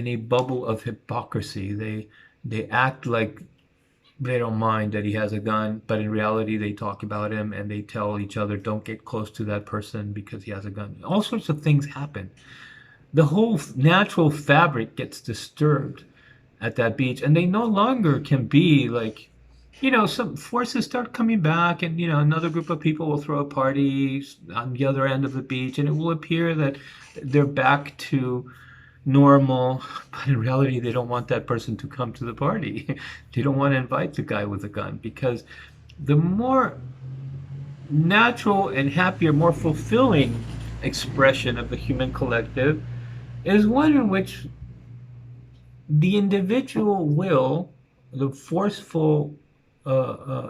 a bubble of hypocrisy. They act like they don't mind that he has a gun, but in reality they talk about him and they tell each other, don't get close to that person because he has a gun. All sorts of things happen. The whole natural fabric gets disturbed at that beach, and they no longer can be like, some forces start coming back, and another group of people will throw a party on the other end of the beach, and it will appear that they're back to normal, but in reality they don't want that person to come to the party. They don't want to invite the guy with a gun, because the more natural and happier, more fulfilling expression of the human collective is one in which the individual will, the forceful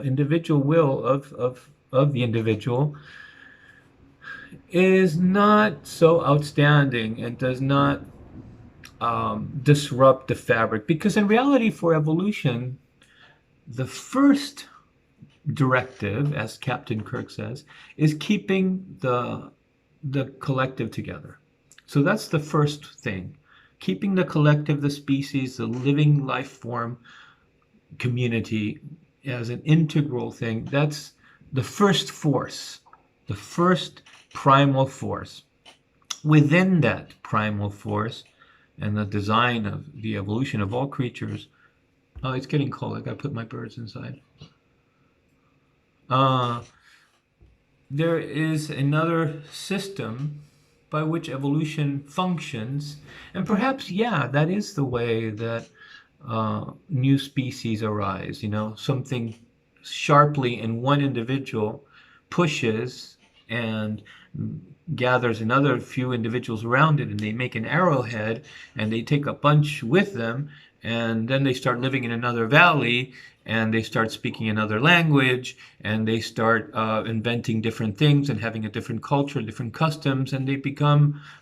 individual will of the individual, is not so outstanding and does not disrupt the fabric. Because in reality, for evolution, the first directive, as Captain Kirk says, is keeping the collective together. So that's the first thing. Keeping the collective, the species, the living life form community as an integral thing. That's the first force, the first primal force. Within that primal force and the design of the evolution of all creatures. Oh, it's getting cold. I gotta put my birds inside. There is another system by which evolution functions, and perhaps, yeah, that is the way that new species arise. Something sharply in one individual pushes and gathers another few individuals around it, and they make an arrowhead, and they take a bunch with them, and then they start living in another valley, and they start speaking another language, and they start inventing different things and having a different culture, different customs, and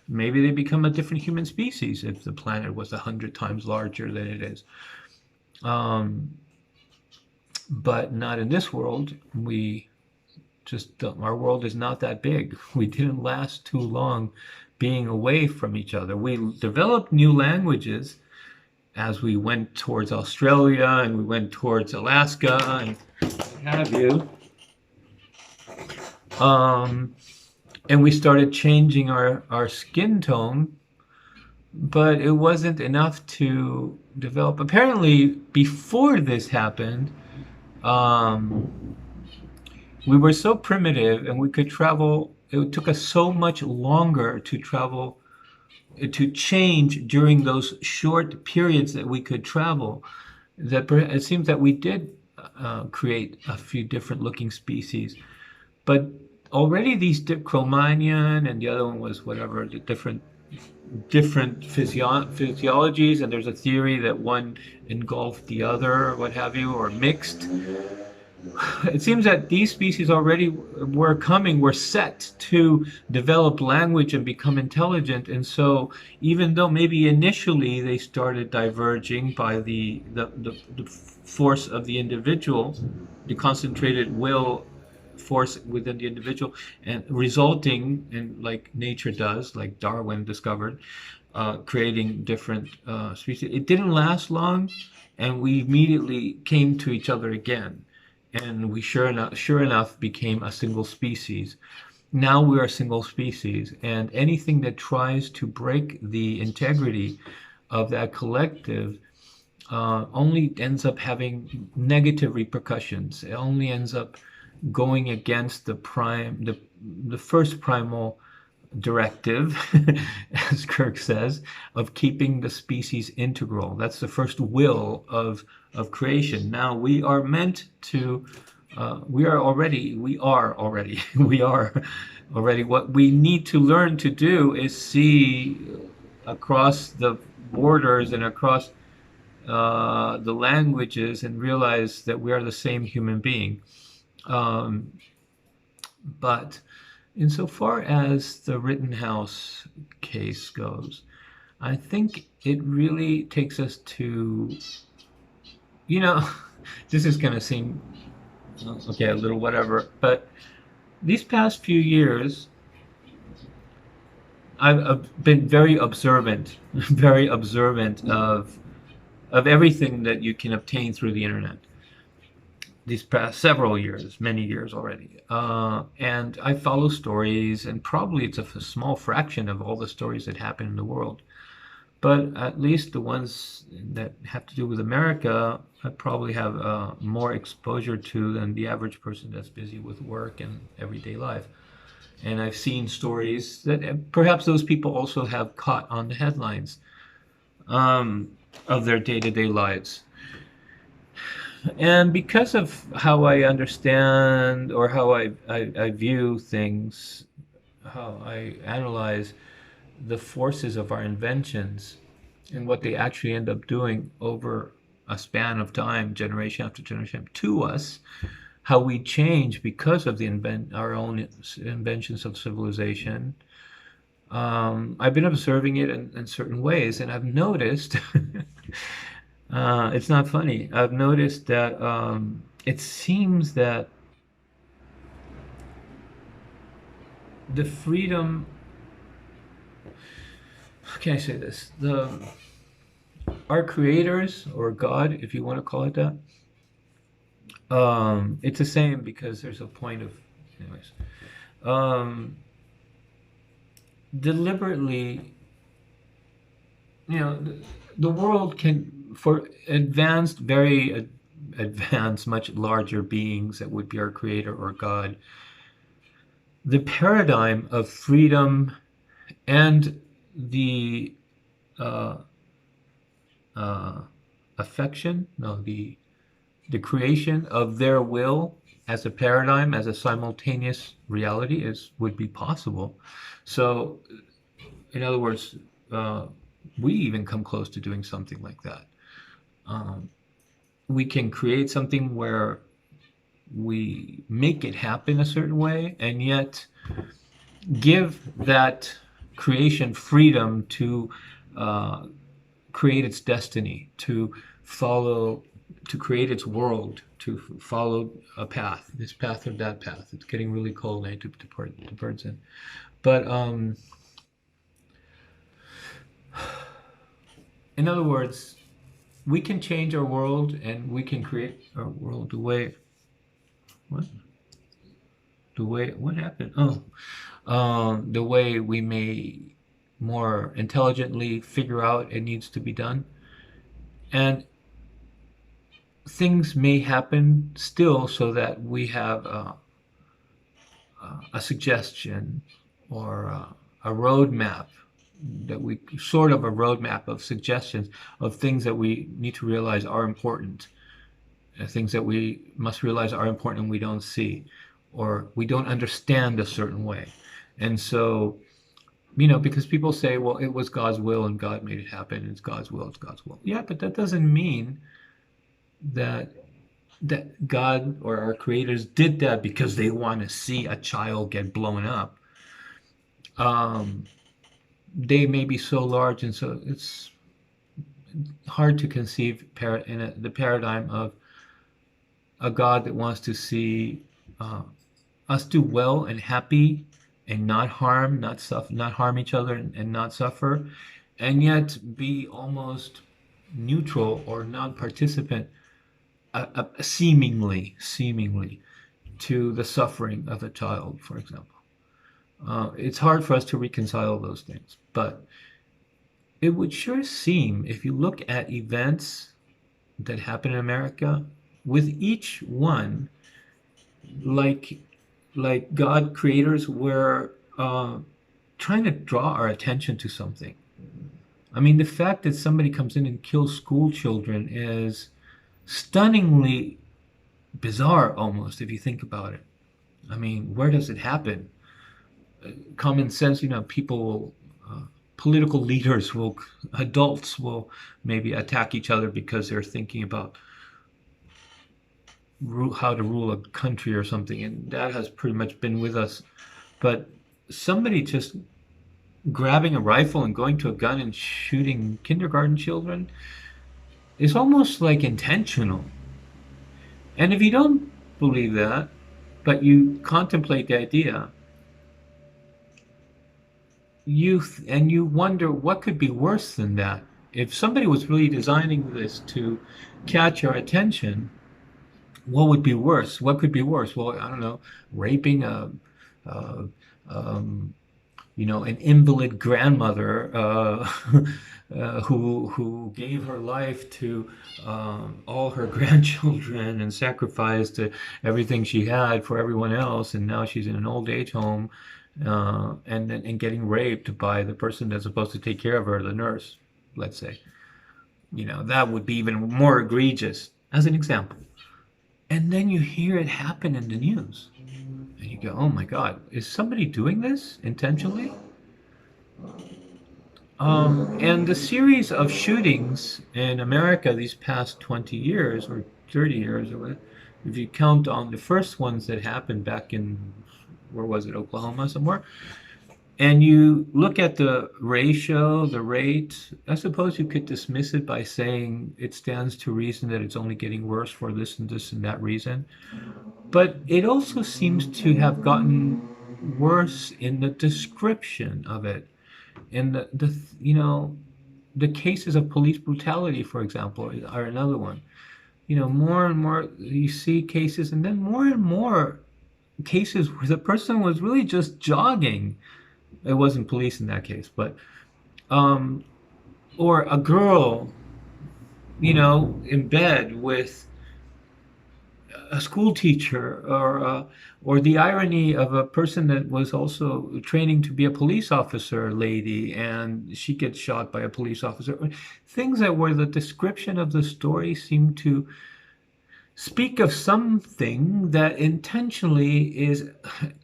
maybe they become a different human species if the planet was 100 times larger than it is. But not in this world. Our world is not that big. We didn't last too long being away from each other. We developed new languages as we went towards Australia and we went towards Alaska and what have you. And we started changing our skin tone, but it wasn't enough to develop. Apparently, before this happened, we were so primitive and we could travel. It took us so much longer to travel, to change during those short periods that we could travel, that it seems that we did create a few different looking species. But already these Cro-Magnon, and the other one was whatever, the different physiologies, and there's a theory that one engulfed the other, or what have you, or mixed. It seems that these species already were set to develop language and become intelligent. And so even though maybe initially they started diverging by the force of the individual, the concentrated will force within the individual, and resulting in, like nature does, like Darwin discovered, creating different species. It didn't last long, and we immediately came to each other again. And we sure enough became a single species. Now we're a single species, and anything that tries to break the integrity of that collective only ends up having negative repercussions. It only ends up going against the first primal directive, as Kirk says, of keeping the species integral. That's the first will of creation. Now we are meant to. We are already. We are already. We are already. What we need to learn to do is see across the borders and across the languages and realize that we are the same human being. Um, but insofar as the Rittenhouse case goes, I think it really takes us to, you know, this is going to seem, okay, a little whatever, but these past few years, I've been very observant, very observant of everything that you can obtain through the internet. These past several years, many years already. And I follow stories, and probably it's a small fraction of all the stories that happen in the world. But at least the ones that have to do with America, I probably have more exposure to than the average person that's busy with work and everyday life. And I've seen stories that perhaps those people also have caught on the headlines um, of their day-to-day lives. And because of how I understand or how I view things, how I analyze the forces of our inventions and what they actually end up doing over a span of time, generation after generation, to us, how we change because of our own inventions of civilization. I've been observing it in certain ways, and I've noticed it's not funny. I've noticed that it seems that the freedom, how can I say this? The Our creators, or God, if you want to call it that, it's the same because there's a point of, anyways, um, deliberately, the world can, for advanced, very advanced, much larger beings that would be our creator or God, the paradigm of freedom and the uh, uh, affection, no, the creation of their will as a paradigm, as a simultaneous reality, is would be possible. So, in other words, uh, we even come close to doing something like that. Um, we can create something where we make it happen a certain way, and yet give that creation freedom to uh, create its destiny, to follow, to create its world, to follow a path, this path or that path. It's getting really cold. I need to put the birds in. But in other words, we can change our world and we can create our world what? What happened? Oh, the way we may more intelligently figure out it needs to be done. And things may happen still so that we have a suggestion or a roadmap, that we sort of a roadmap of suggestions of things that we need to realize are important, things that we must realize are important and we don't see, or we don't understand a certain way. And so, because people say, well, it was God's will and God made it happen. It's God's will. It's God's will. Yeah, but that doesn't mean that God or our creators did that because they want to see a child get blown up. Um, they may be so large, and so it's hard to conceive in the paradigm of a God that wants to see us do well and happy and not harm, not suffer, not harm each other and not suffer, and yet be almost neutral or non-participant, seemingly to the suffering of a child, for example. It's hard for us to reconcile those things, but it would sure seem, if you look at events that happen in America, with each one, like God creators were trying to draw our attention to something. I mean, the fact that somebody comes in and kills school children is stunningly bizarre, almost, if you think about it. I mean, where does it happen? Common sense, people, uh, political leaders will, adults will maybe attack each other because they're thinking about how to rule a country or something, and that has pretty much been with us. But somebody just grabbing a rifle and going to a gun and shooting kindergarten children is almost like intentional. And if you don't believe that, but you contemplate the idea, you wonder what could be worse than that. If somebody was really designing this to catch our attention, what would be worse? What could be worse? Well, I don't know, raping a um, an invalid grandmother who gave her life to all her grandchildren and sacrificed everything she had for everyone else, and now she's in an old age home and getting raped by the person that's supposed to take care of her, the nurse, let's say. That would be even more egregious, as an example. And then you hear it happen in the news. And you go, oh my God, is somebody doing this intentionally? And the series of shootings in America these past 20 years or 30 years, or whatever, if you count on the first ones that happened back in, where was it, Oklahoma somewhere, and you look at the ratio, the rate, I suppose you could dismiss it by saying it stands to reason that it's only getting worse for this and that reason. But it also seems to have gotten worse in the description of it. And the cases of police brutality, for example, are another one. More and more you see cases, and then more and more cases where the person was really just jogging. It wasn't police in that case, but um, or a girl, in bed with a school teacher, or the irony of a person that was also training to be a police officer lady, and she gets shot by a police officer. Things that where the description of the story seemed to speak of something that intentionally is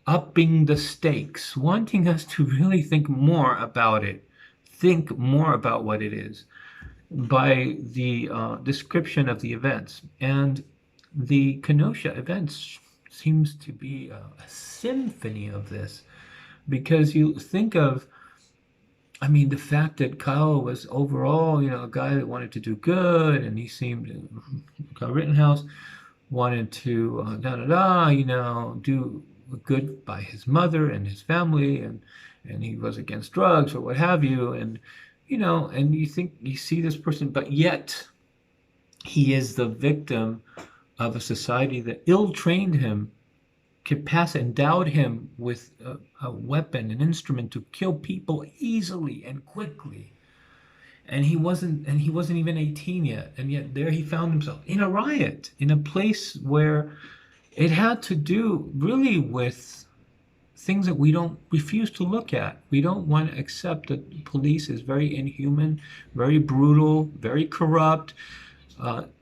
upping the stakes, wanting us to really think more about it, think more about what it is by the description of the events. And the Kenosha events seems to be a symphony of this, because you think of, I mean, the fact that Kyle was overall, a guy that wanted to do good, and he seemed, Kyle Rittenhouse wanted to do good by his mother and his family, and he was against drugs or what have you, and and you think you see this person, but yet he is the victim of a society that ill-trained him, endowed him with a weapon, an instrument to kill people easily and quickly. And he wasn't even 18 yet, and yet there he found himself in a riot, in a place where it had to do really with things that we don't refuse to look at. We don't want to accept that the police is very inhuman, very brutal, very corrupt.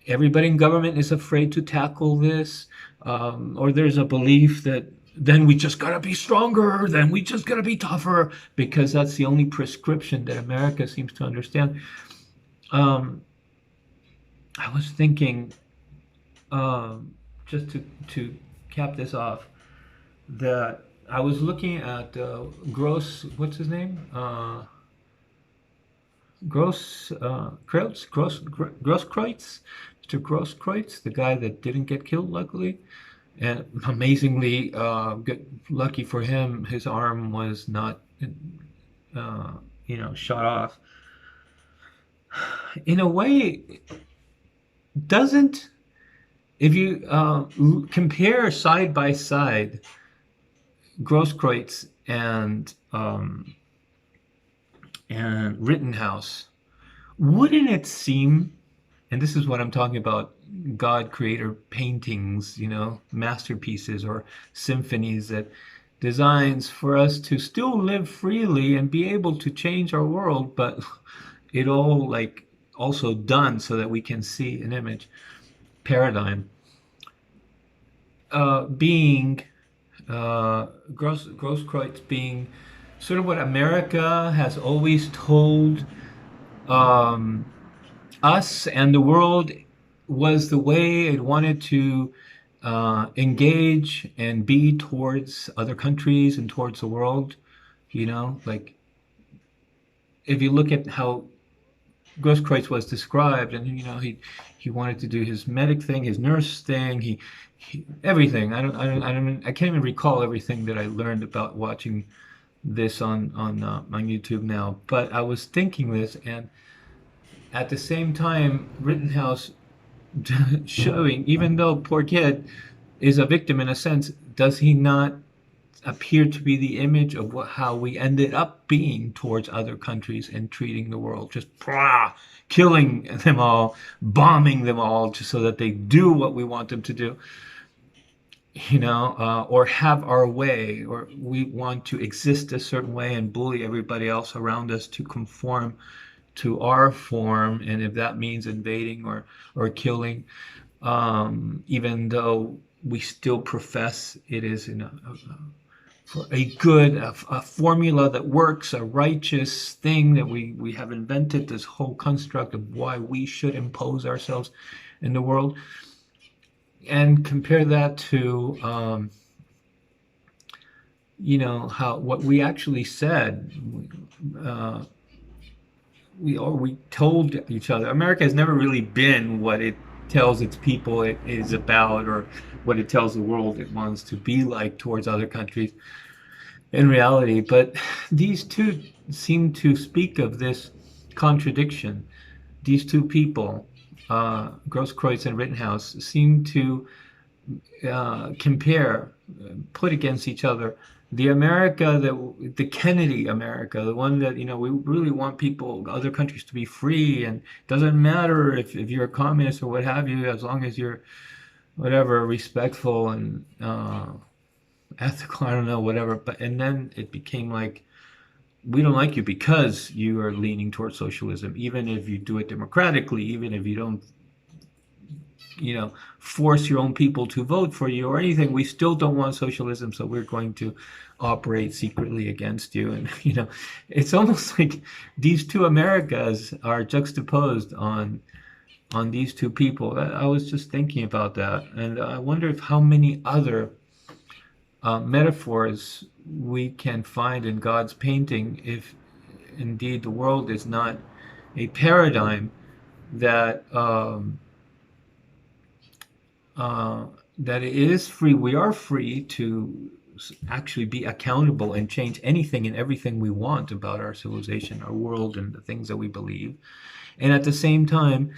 Everybody in government is afraid to tackle this, or there's a belief that then we just gotta be stronger, then we just gotta be tougher, because that's the only prescription that America seems to understand. I was thinking, just to cap this off, that I was looking at what's his name? Grosskreutz, Mr. Grosskreutz, the guy that didn't get killed, luckily. And amazingly, lucky for him, his arm was not, shot off. In a way, doesn't, if you compare side by side Grosskreutz and Rittenhouse, wouldn't it seem, and this is what I'm talking about, God creator paintings, masterpieces or symphonies that designs for us to still live freely and be able to change our world, but it all like also done so that we can see an image paradigm being Grosskreutz being sort of what America has always told um, us and the world was the way it wanted to engage and be towards other countries and towards the world. You know, like if you look at how Grosskreutz was described, and you know, he wanted to do his medic thing, his nurse thing, he everything. I can't even recall everything that I learned about watching this on YouTube now. But I was thinking this, and at the same time, Rittenhouse showing, even though poor kid is a victim in a sense, does he not appear to be the image of how we ended up being towards other countries and treating the world, just killing them all, bombing them all, just so that they do what we want them to do, you know, or have our way, or we want to exist a certain way and bully everybody else around us to conform to our form, and if that means invading or killing, even though we still profess it is in for a good a formula that works, a righteous thing that we have invented this whole construct of why we should impose ourselves in the world, and compare that to you know how what we actually said. Uh, we told each other America has never really been what it tells its people it is about, or what it tells the world it wants to be like towards other countries in reality. But these two seem to speak of this contradiction. These two people, Grosskreutz and Rittenhouse, seem to compare, put against each other, the America that the Kennedy America, the one that, you know, we really want people, other countries to be free, and it doesn't matter if you're a communist or what have you, as long as you're whatever respectful and ethical, I don't know, whatever. But and then it became like, we don't like you because you are leaning towards socialism, even if you do it democratically, even if you don't, you know, force your own people to vote for you or anything. We still don't want socialism, so we're going to operate secretly against you. And you know, it's almost like these two Americas are juxtaposed on these two people. I was just thinking about that, and I wonder if how many other metaphors we can find in God's painting, if indeed the world is not a paradigm that uh, that it is free. We are free to actually be accountable and change anything and everything we want about our civilization, our world, and the things that we believe. And at the same time,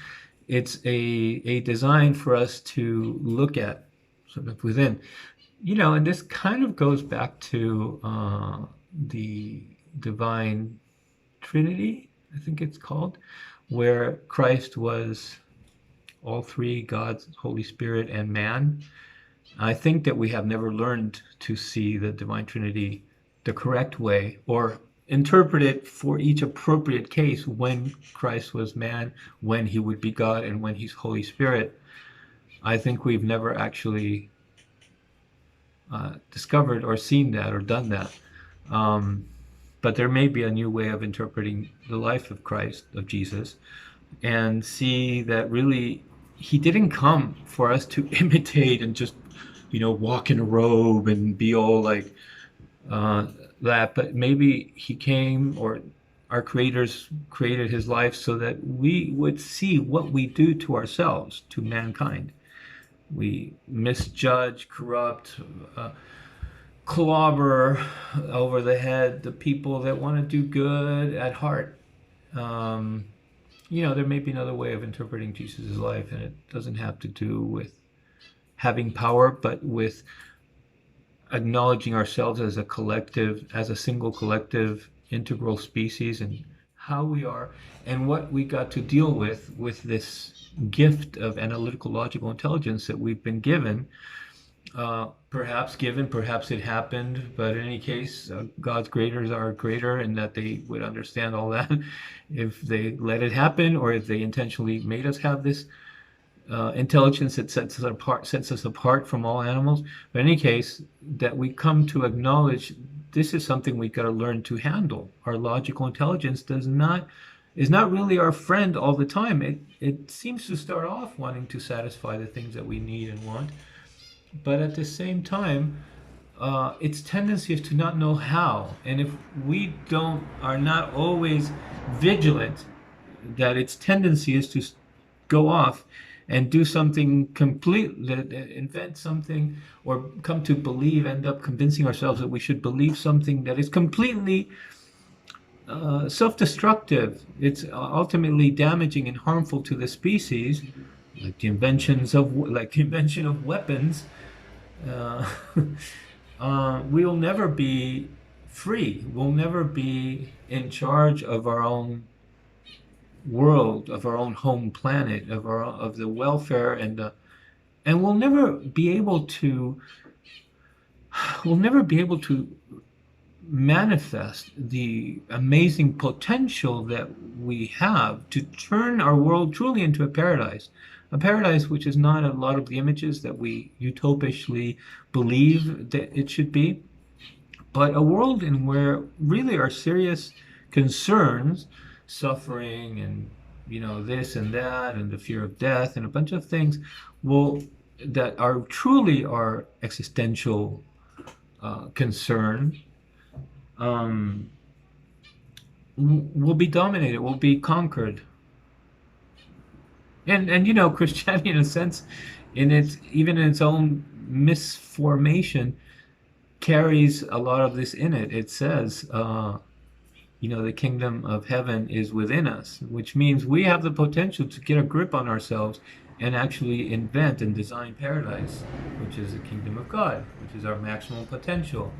it's a design for us to look at sort of within. You know, and this kind of goes back to the divine Trinity, I think it's called, where Christ was all three, God, Holy Spirit, and man. I think that we have never learned to see the divine Trinity the correct way, or interpret it for each appropriate case, when Christ was man, when he would be God, and when he's Holy Spirit. I think we've never actually discovered or seen that or done that. Um, but there may be a new way of interpreting the life of Christ, of Jesus, and see that really he didn't come for us to imitate and just, you know, walk in a robe and be all like uh, that. But maybe he came, or our creators created his life so that we would see what we do to ourselves, to mankind. We misjudge, corrupt, clobber over the head the people that want to do good at heart. Um, you know, there may be another way of interpreting Jesus' life, and it doesn't have to do with having power, but with acknowledging ourselves as a collective, as a single collective, integral species, and how we are, and what we got to deal with this gift of analytical logical intelligence that we've been given, Perhaps given, perhaps it happened, but in any case, God's graders are greater in that they would understand all that if they let it happen or if they intentionally made us have this intelligence that sets us apart from all animals. But in any case, that we come to acknowledge this is something we've got to learn to handle. Our logical intelligence is not really our friend all the time. It seems to start off wanting to satisfy the things that we need and want, but at the same time, its tendency is to not know how. And if we don't are not always vigilant, that its tendency is to go off and do something complete, invent something, or come to believe, end up convincing ourselves that we should believe something that is completely self-destructive. It's ultimately damaging and harmful to the species, like the invention of weapons. uh, we'll never be free. We'll never be in charge of our own world, of our own home planet, of the welfare and we'll never be able to manifest the amazing potential that we have to turn our world truly into a paradise which is not a lot of the images that we utopically believe that it should be, but a world in where really our serious concerns, suffering and this and that and the fear of death and a bunch of things will that are truly our existential concern, um, will be dominated, will be conquered. And Christianity, in a sense, in its even in its own misformation, carries a lot of this in it. It says, the kingdom of heaven is within us, which means we have the potential to get a grip on ourselves and actually invent and design paradise, which is the kingdom of God, which is our maximum potential,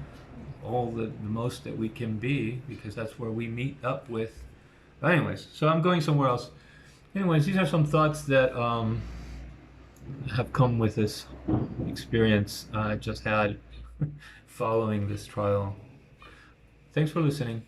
all the most that we can be, because that's where we meet up with. But anyways, so I'm going somewhere else. Anyways, these are some thoughts that have come with this experience I just had following this trial. Thanks for listening.